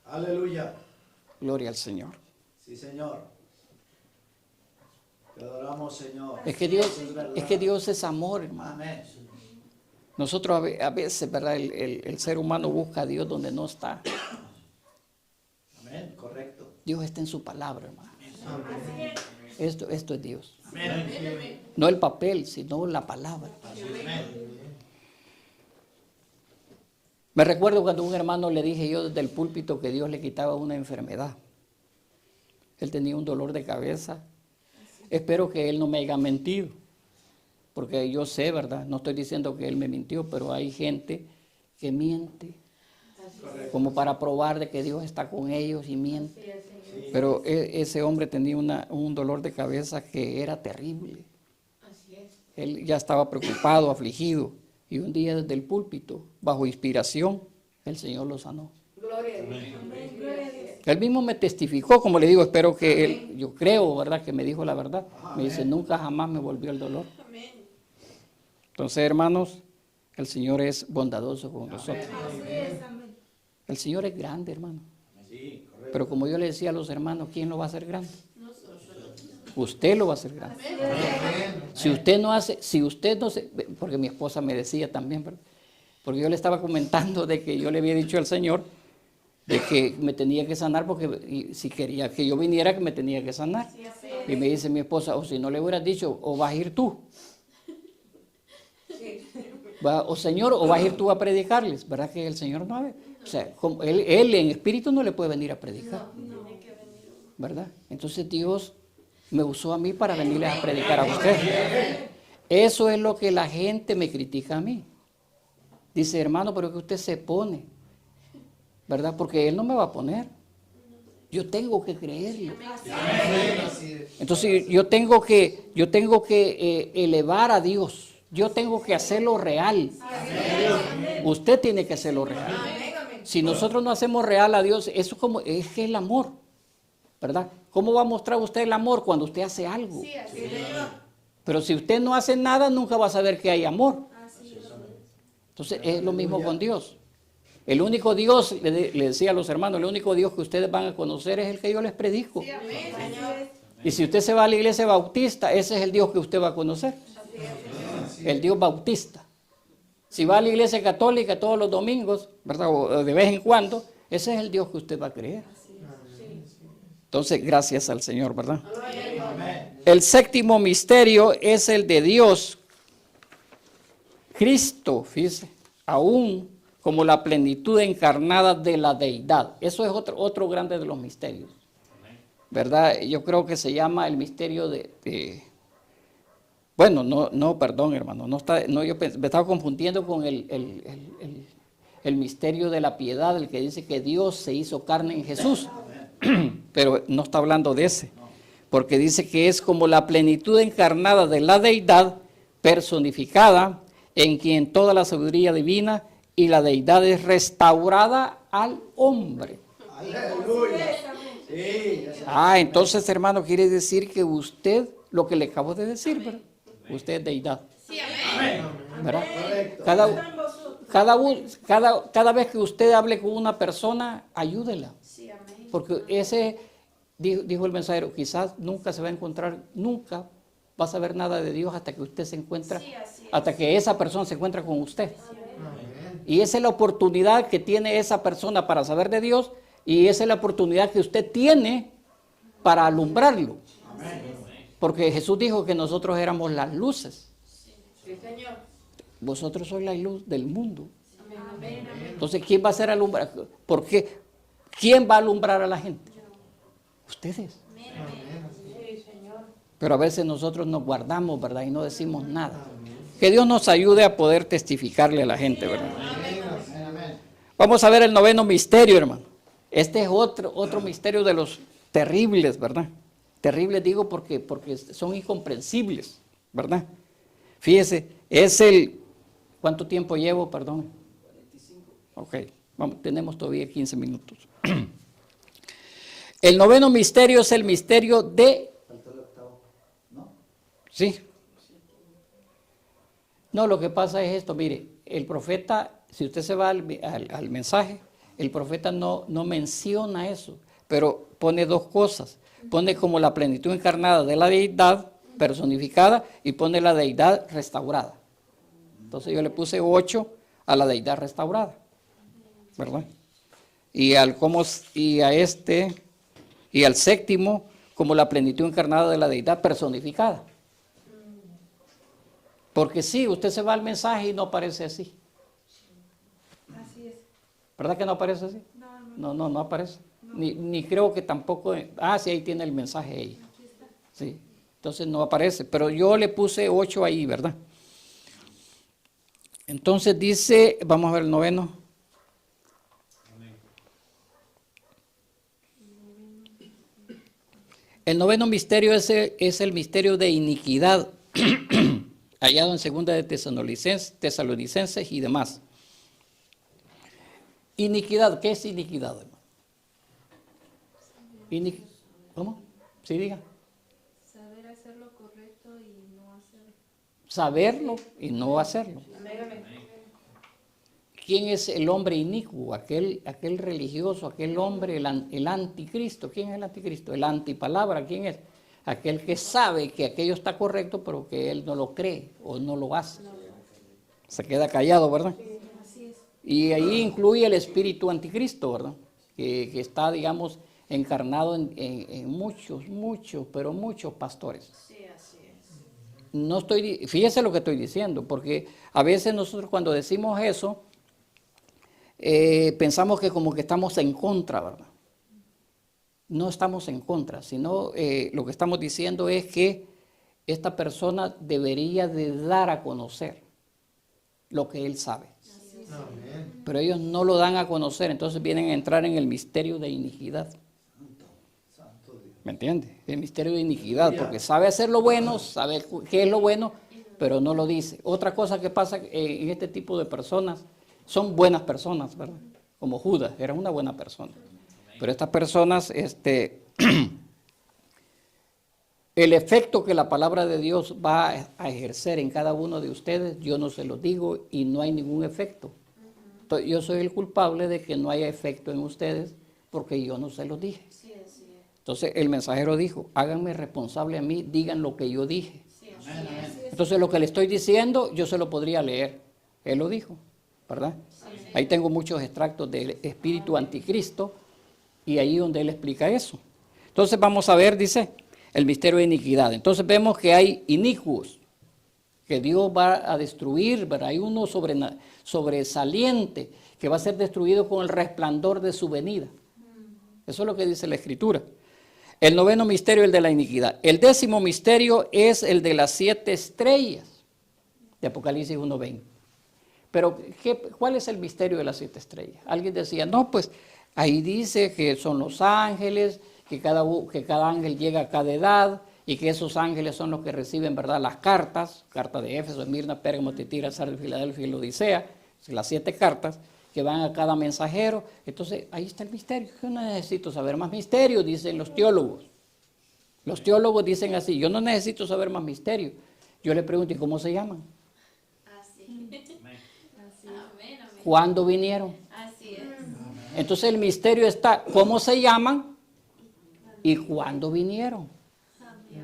Aleluya. Gloria al Señor. Sí, Señor. Te adoramos, Señor. Es que Dios es amor, hermano. Amén. Nosotros a veces, ¿verdad? El ser humano busca a Dios donde no está. Amén. Correcto. Dios está en su palabra, hermano. Amén. Esto es Dios. Amén. No el papel, sino la palabra. Me recuerdo cuando a un hermano le dije yo desde el púlpito que Dios le quitaba una enfermedad. Él tenía un dolor de cabeza espero que Él no me haya mentido, porque yo sé, ¿verdad? No estoy diciendo que Él me mintió, pero hay gente que miente, como para probar de que Dios está con ellos y miente. Pero ese hombre tenía un dolor de cabeza que era terrible. Él ya estaba preocupado, afligido, y un día desde el púlpito, bajo inspiración, el Señor lo sanó. Gloria a Dios. Él mismo me testificó, como le digo, espero que él, yo creo, ¿verdad?, que me dijo la verdad. Me dice, nunca jamás me volvió el dolor. Entonces, hermanos, el Señor es bondadoso con nosotros. El Señor es grande, hermano. Pero como yo le decía a los hermanos, ¿quién lo va a hacer grande? Usted lo va a hacer grande. Si usted no hace, porque mi esposa me decía también, ¿verdad? Porque yo le estaba comentando de que yo le había dicho al Señor de que me tenía que sanar porque si quería que yo viniera que me tenía que sanar. Y me dice mi esposa, o si no le hubieras dicho, o vas a ir tú. O Señor, o vas a ir tú a predicarles, ¿verdad que el Señor no ve? O sea, él en espíritu no le puede venir a predicar, ¿verdad? Entonces Dios me usó a mí para venirles a predicar a ustedes. Eso es lo que la gente me critica a mí. Dice, hermano, pero es que usted se pone, ¿verdad? Porque Él no me va a poner. Yo tengo que creerlo. Entonces yo tengo que elevar a Dios. Yo tengo que hacerlo real. Usted tiene que hacerlo real. Si nosotros no hacemos real a Dios, eso es que el amor, ¿verdad? ¿Cómo va a mostrar usted el amor cuando usted hace algo? Pero si usted no hace nada, nunca va a saber que hay amor. Entonces es lo mismo con Dios. El único Dios, le decía a los hermanos, el único Dios que ustedes van a conocer es el que yo les predico. Y si usted se va a la iglesia bautista, ese es el Dios que usted va a conocer. El Dios bautista. Si va a la iglesia católica todos los domingos, ¿verdad? O de vez en cuando, ese es el Dios que usted va a creer. Entonces, gracias al Señor, ¿verdad? El séptimo misterio es el de Dios. Cristo, fíjese, aún como la plenitud encarnada de la deidad. Eso es otro grande de los misterios, ¿verdad? Yo creo que se llama el misterio bueno, perdón, hermano, yo me estaba confundiendo con el misterio de la piedad, el que dice que Dios se hizo carne en Jesús, pero no está hablando de ese, porque dice que es como la plenitud encarnada de la deidad personificada, en quien toda la sabiduría divina y la deidad es restaurada al hombre. Aleluya. Sí, Entonces, hermano, quiere decir que usted, lo que le acabo de decir, ¿verdad? Usted es deidad. Sí, amén. ¿Verdad? Correcto. Cada vez que usted hable con una persona, ayúdela. Sí, amén. Porque dijo el mensajero, quizás nunca se va a encontrar, nunca va a saber nada de Dios hasta que usted se encuentra, hasta que esa persona se encuentra con usted. Y esa es la oportunidad que tiene esa persona para saber de Dios, y esa es la oportunidad que usted tiene para alumbrarlo. Porque Jesús dijo que nosotros éramos las luces. Sí, Señor. Vosotros sois la luz del mundo. Entonces, ¿quién va a ser alumbrado? ¿Por qué? ¿Quién va a alumbrar a la gente? Ustedes. Pero a veces nosotros nos guardamos, ¿verdad? Y no decimos nada. Que Dios nos ayude a poder testificarle a la gente, ¿verdad? Vamos a ver el noveno misterio, hermano. Este es otro misterio de los terribles, ¿verdad? Terribles digo porque son incomprensibles, ¿verdad? Fíjese, ¿cuánto tiempo llevo? Perdón. 45. Ok, tenemos todavía 15 minutos. El noveno misterio es el misterio de... Faltó el octavo. ¿No? Sí. No, lo que pasa es esto, mire, el profeta, si usted se va al mensaje, el profeta no menciona eso, pero pone dos cosas. Pone como la plenitud encarnada de la deidad personificada y pone la deidad restaurada. Entonces yo le puse 8 a la deidad restaurada, ¿verdad? Y al séptimo como la plenitud encarnada de la deidad personificada. Porque sí, usted se va al mensaje y no aparece así. Así es. ¿Verdad que no aparece así? No aparece. Ni creo que tampoco. Sí, ahí tiene el mensaje ahí. Sí. Entonces no aparece, pero yo le puse 8 ahí, ¿verdad? Entonces dice, vamos a ver el 9. El 9 misterio es el misterio de iniquidad, hallado en 2 de Tesalonicenses y demás. Iniquidad, ¿qué es iniquidad, hermano? ¿Cómo? Sí, diga. Saber hacer lo correcto y no hacerlo. Saberlo y no hacerlo. ¿Quién es el hombre inicuo? Aquel religioso, aquel hombre, el anticristo. ¿Quién es el anticristo? El antipalabra, ¿quién es? Aquel que sabe que aquello está correcto, pero que él no lo cree o no lo hace. Se queda callado, ¿verdad? Así es. Y ahí incluye el espíritu anticristo, ¿verdad? Que está, digamos, encarnado en muchos pastores. Sí, así es. No estoy, fíjese lo que estoy diciendo, porque a veces nosotros cuando decimos eso, pensamos que como que estamos en contra, ¿verdad? No estamos en contra, sino lo que estamos diciendo es que esta persona debería de dar a conocer lo que él sabe. Amén. Pero ellos no lo dan a conocer, entonces vienen a entrar en el misterio de iniquidad. Santo Dios. ¿Me entiendes? El misterio de iniquidad, porque sabe hacer lo bueno, sabe qué es lo bueno, pero no lo dice. Otra cosa que pasa en este tipo de personas, son buenas personas, ¿verdad? Como Judas, era una buena persona. Pero estas personas, el efecto que la palabra de Dios va a ejercer en cada uno de ustedes, yo no se los digo y no hay ningún efecto. Entonces, yo soy el culpable de que no haya efecto en ustedes porque yo no se los dije. Sí, así es. Entonces el mensajero dijo, háganme responsable a mí, digan lo que yo dije. Sí, así es. Entonces lo que le estoy diciendo, yo se lo podría leer. Él lo dijo, ¿verdad? Ahí tengo muchos extractos del espíritu anticristo y ahí donde él explica eso. Entonces vamos a ver, dice, el misterio de iniquidad. Entonces vemos que hay inicuos que Dios va a destruir, ¿verdad? Hay uno sobresaliente que va a ser destruido con el resplandor de su venida. Eso es lo que dice la Escritura. El 9 misterio es el de la iniquidad. El 10º misterio es el de las 7 estrellas de Apocalipsis 1:20. Pero, ¿cuál es el misterio de las 7 estrellas? Alguien decía, no, pues ahí dice que son los ángeles, que cada ángel llega a cada edad y que esos ángeles son los que reciben, ¿verdad?, las cartas, carta de Éfeso, Esmirna, Pérgamo, Tiatira, Sardis, Filadelfia y la Odisea, las 7 cartas que van a cada mensajero. Entonces, ahí está el misterio. Yo no necesito saber más misterio, dicen los teólogos. Los teólogos dicen así, yo no necesito saber más misterio. Yo le pregunto, ¿y cómo se llaman? Así. Amén, amén. ¿Cuándo vinieron? Así es. Entonces el misterio está, ¿cómo se llaman? ¿Y cuándo vinieron?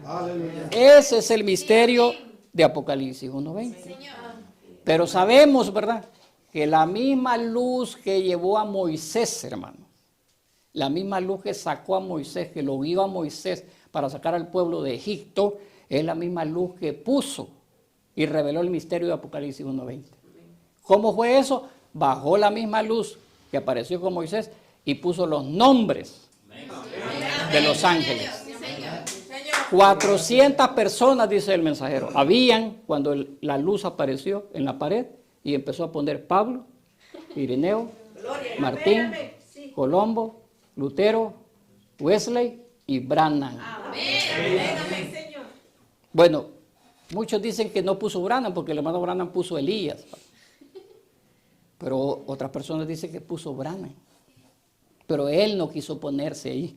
Aleluya. Ese es el misterio de Apocalipsis 1:20. Señor. Pero sabemos, ¿verdad?, que la misma luz que llevó a Moisés, hermano, la misma luz que sacó a Moisés, que lo guió a Moisés para sacar al pueblo de Egipto, es la misma luz que puso y reveló el misterio de Apocalipsis 1:20. ¿Cómo fue eso? Bajó la misma luz que apareció con Moisés y puso los nombres de los ángeles. Sí, Señor. Señor. 400 personas, dice el mensajero, habían cuando la luz apareció en la pared y empezó a poner Pablo, Ireneo, Martín, Colombo, Lutero, Wesley y Branham. Amén, Señor. Bueno, muchos dicen que no puso Branham porque el hermano Branham puso Elías. Pero otras personas dicen que puso Branham. Pero él no quiso ponerse ahí.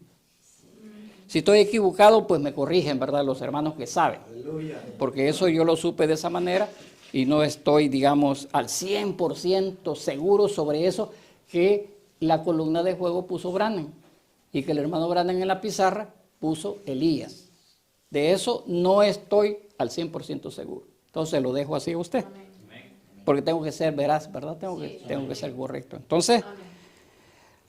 Si estoy equivocado, pues me corrigen, ¿verdad?, los hermanos que saben. Aleluya. Porque eso yo lo supe de esa manera y no estoy, digamos, al 100% seguro sobre eso, que la columna de fuego puso Branham y que el hermano Branham en la pizarra puso Elías. De eso no estoy al 100% seguro. Entonces lo dejo así a usted. Porque tengo que ser veraz, ¿verdad? Tengo que ser correcto. Entonces,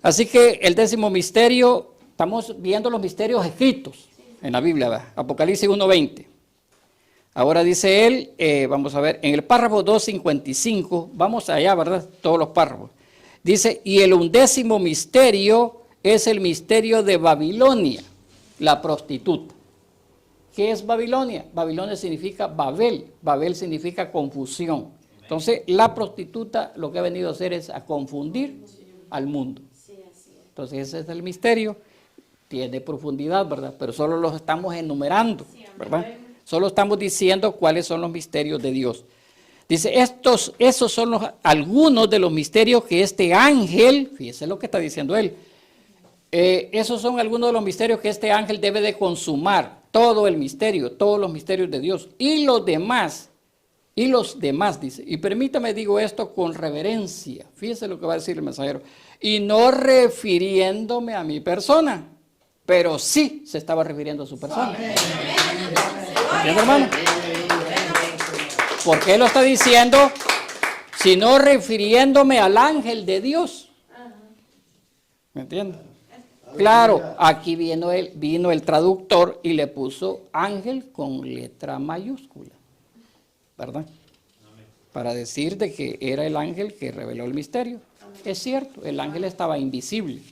así que el 10º misterio, estamos viendo los misterios escritos en la Biblia, ¿verdad? Apocalipsis 1:20. Ahora dice él, vamos a ver, en el párrafo 255, vamos allá, ¿verdad? Todos los párrafos. Dice, y el 11º misterio es el misterio de Babilonia, la prostituta. ¿Qué es Babilonia? Babilonia significa Babel. Babel significa confusión. Entonces, la prostituta lo que ha venido a hacer es a confundir al mundo. Entonces, ese es el misterio. Tiene profundidad, ¿verdad? Pero solo los estamos enumerando, ¿verdad? Solo estamos diciendo cuáles son los misterios de Dios. Dice, esos son algunos de los misterios que este ángel, fíjese lo que está diciendo él, esos son algunos de los misterios que este ángel debe de consumar, todo el misterio, todos los misterios de Dios, y los demás, dice, y permítame digo esto con reverencia, fíjese lo que va a decir el mensajero, y no refiriéndome a mi persona, pero sí se estaba refiriendo a su persona. ¿Entiende, hermano? ¿Por qué lo está diciendo? Sino refiriéndome al ángel de Dios. ¿Me entiende? Claro, aquí vino el traductor y le puso ángel con letra mayúscula, ¿verdad? Para decir de que era el ángel que reveló el misterio. Es cierto, el ángel estaba invisible.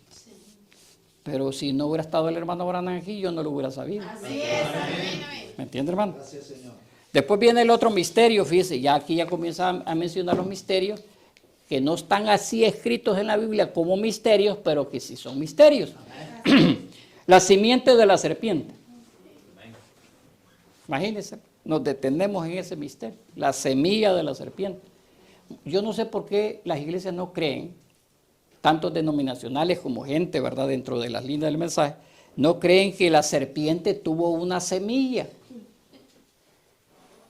Pero si no hubiera estado el hermano Branham aquí, yo no lo hubiera sabido. Así es. ¿Me entiende, hermano? Gracias, Señor. Después viene el otro misterio, fíjese, ya aquí ya comienza a mencionar los misterios que no están así escritos en la Biblia como misterios, pero que sí son misterios. La simiente de la serpiente. Imagínense, nos detenemos en ese misterio, la semilla de la serpiente. Yo no sé por qué las iglesias no creen, tantos denominacionales como gente, ¿verdad?, dentro de las líneas del mensaje, no creen que la serpiente tuvo una semilla.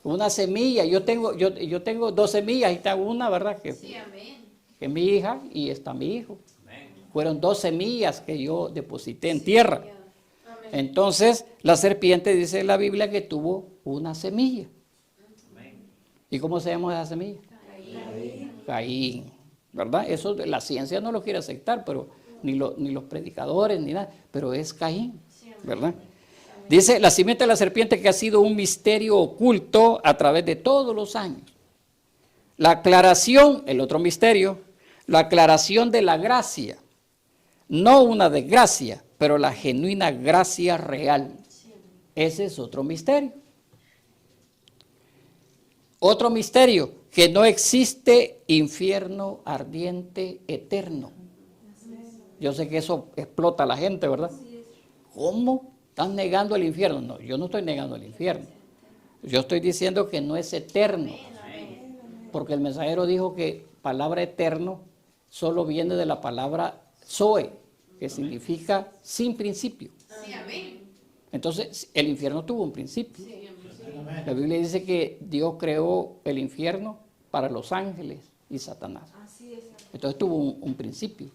Una semilla, yo tengo 2 semillas, ahí está una, ¿verdad? Que es mi hija y está mi hijo. Fueron 2 semillas que yo deposité en tierra. Entonces, la serpiente dice en la Biblia que tuvo una semilla. ¿Y cómo se llama esa semilla? Caín. ¿Verdad? Eso la ciencia no lo quiere aceptar, pero ni los predicadores, ni nada, pero es Caín, ¿verdad? Dice, la simiente de la serpiente que ha sido un misterio oculto a través de todos los años. La aclaración, el otro misterio, la aclaración de la gracia, no una desgracia, pero la genuina gracia real. Ese es otro misterio. Otro misterio, que no existe infierno ardiente eterno. Yo sé que eso explota a la gente, ¿verdad? ¿Cómo? ¿Estás negando el infierno? No, yo no estoy negando el infierno. Yo estoy diciendo que no es eterno. Porque el mensajero dijo que palabra eterno solo viene de la palabra zoe, que significa sin principio. Entonces, el infierno tuvo un principio. La Biblia dice que Dios creó el infierno para los ángeles y Satanás. Entonces tuvo un principio.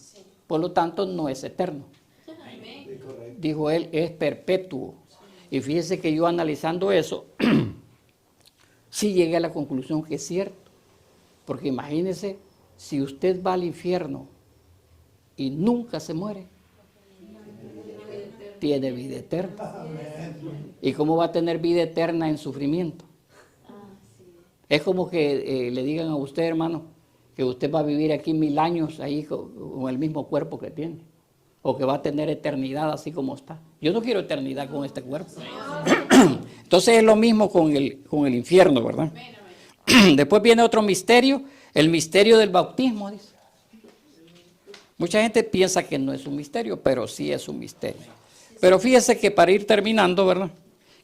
Por lo tanto, no es eterno. Dijo él, es perpetuo. Y fíjese que yo analizando eso, sí llegué a la conclusión que es cierto. Porque imagínese, si usted va al infierno y nunca se muere, tiene vida eterna. ¿Y cómo va a tener vida eterna en sufrimiento? Es como que le digan a usted, hermano, que usted va a vivir aquí 1000 años ahí con el mismo cuerpo que tiene. O que va a tener eternidad así como está. Yo no quiero eternidad con este cuerpo. Entonces es lo mismo con el infierno, ¿verdad? Después viene otro misterio, el misterio del bautismo, dice. Mucha gente piensa que no es un misterio, pero sí es un misterio. Pero fíjese que para ir terminando, ¿verdad?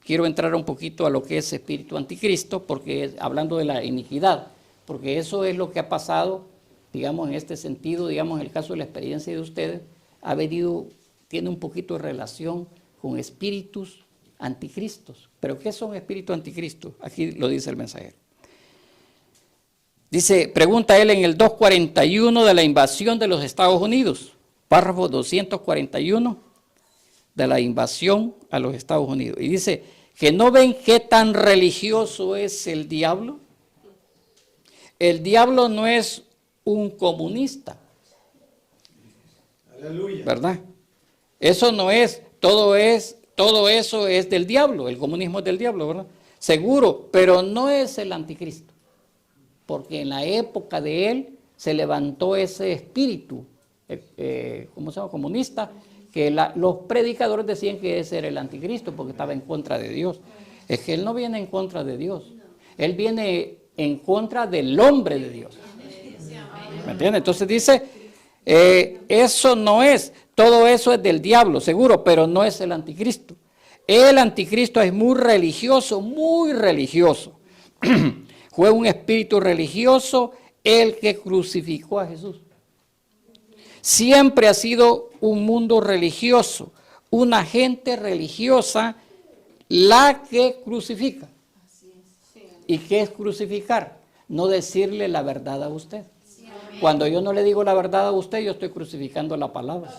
Quiero entrar un poquito a lo que es espíritu anticristo, porque hablando de la iniquidad, porque eso es lo que ha pasado, digamos, en este sentido, digamos, en el caso de la experiencia de ustedes, tiene un poquito de relación con espíritus anticristos. ¿Pero qué son espíritus anticristos? Aquí lo dice el mensajero. Dice, pregunta él en el 241 de la invasión de los Estados Unidos, párrafo 241 de la invasión a los Estados Unidos. Y dice, ¿que no ven qué tan religioso es el diablo? El diablo no es un comunista. Aleluya. ¿Verdad? Eso no es, todo eso es del diablo, el comunismo es del diablo, ¿verdad? Seguro, pero no es el anticristo, porque en la época de él se levantó ese espíritu, ¿cómo se llama? Comunista, que los predicadores decían que ese era el anticristo porque estaba en contra de Dios. Es que él no viene en contra de Dios. Él viene en contra del hombre de Dios. ¿Me entiendes? Entonces dice, eso no es, todo eso es del diablo, seguro, pero no es el anticristo. El anticristo es muy religioso, muy religioso. Fue un espíritu religioso el que crucificó a Jesús. Siempre ha sido un mundo religioso, una gente religiosa la que crucifica. ¿Y qué es crucificar? No decirle la verdad a usted. Cuando yo no le digo la verdad a usted, yo estoy crucificando la palabra.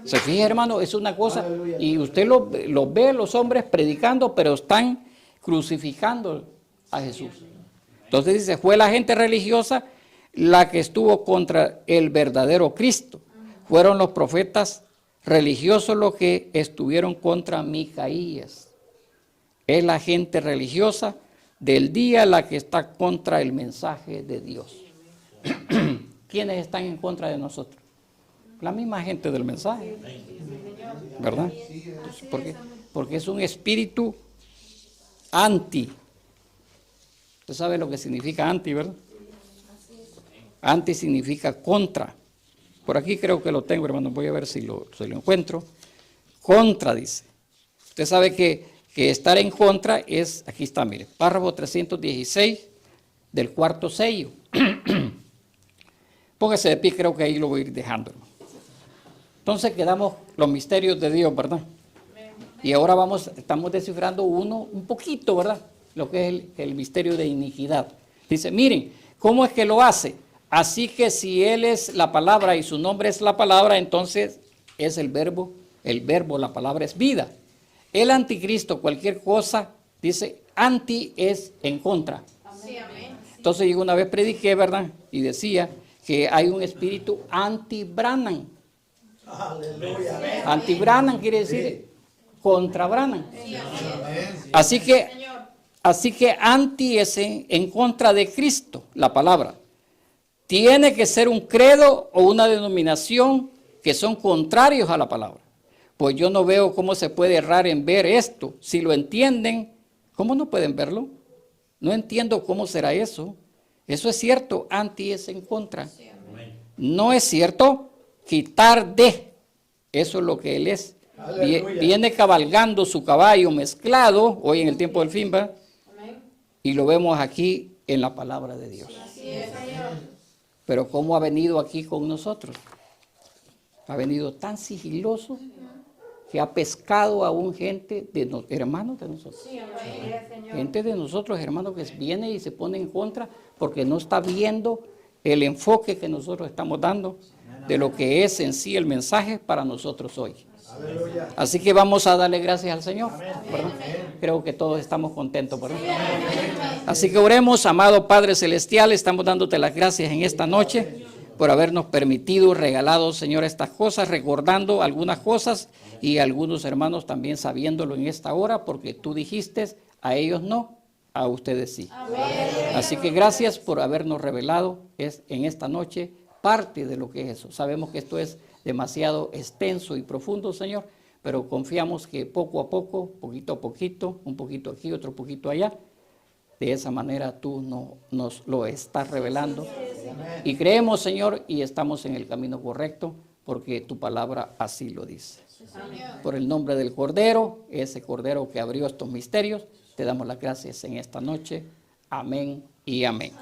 Se fija, hermano, es una cosa, y usted lo ve los hombres predicando, pero están crucificando a Jesús. Entonces dice, fue la gente religiosa la que estuvo contra el verdadero Cristo. Fueron los profetas religiosos los que estuvieron contra Micaías. Es la gente religiosa del día la que está contra el mensaje de Dios. ¿Quiénes están en contra de nosotros? La misma gente del mensaje, ¿verdad? Porque es un espíritu anti. Usted sabe lo que significa anti, ¿verdad? Anti significa contra. Por aquí creo que lo tengo, hermano. Voy a ver si lo encuentro. Contra, dice. Usted sabe que estar en contra es, aquí está, mire, párrafo 316 del cuarto sello. Póngase de pie, creo que ahí lo voy a ir dejando, hermano. Entonces quedamos los misterios de Dios, ¿verdad? Y ahora estamos descifrando un poquito, ¿verdad? Lo que es el misterio de iniquidad. Dice, miren, ¿cómo es que lo hace? Así que si Él es la palabra y su nombre es la palabra, entonces es el verbo, la palabra es vida. El anticristo, cualquier cosa, dice, anti es en contra. Entonces yo una vez prediqué, ¿verdad? Y decía que hay un espíritu anti-Branham. Anti-Branham quiere decir contra Branham. Así que anti es en contra de Cristo, la palabra. Tiene que ser un credo o una denominación que son contrarios a la palabra. Pues yo no veo cómo se puede errar en ver esto. Si lo entienden, ¿cómo no pueden verlo? No entiendo cómo será eso. Eso es cierto, anti es en contra. No es cierto, quitar de. Eso es lo que él es. Viene cabalgando su caballo mezclado, hoy en el tiempo del fin, ¿va? Y lo vemos aquí en la palabra de Dios. Pero ¿cómo ha venido aquí con nosotros? Ha venido tan sigiloso que ha pescado a un gente, hermanos de nosotros. Gente de nosotros, hermanos, que viene y se pone en contra porque no está viendo el enfoque que nosotros estamos dando de lo que es en sí el mensaje para nosotros hoy. Así que vamos a darle gracias al Señor, ¿verdad? Creo que todos estamos contentos, ¿verdad? Así que oremos, amado Padre Celestial, estamos dándote las gracias en esta noche por habernos permitido, regalado, Señor, estas cosas, recordando algunas cosas y algunos hermanos también sabiéndolo en esta hora, porque tú dijiste, a ellos no, a ustedes sí. Así que gracias por habernos revelado en esta noche parte de lo que es eso. Sabemos que esto es demasiado extenso y profundo, Señor, pero confiamos que poco a poco, poquito a poquito, un poquito aquí, otro poquito allá, de esa manera tú nos lo estás revelando. Y creemos, Señor, y estamos en el camino correcto, porque tu palabra así lo dice. Por el nombre del Cordero, ese Cordero que abrió estos misterios, te damos las gracias en esta noche. Amén y amén.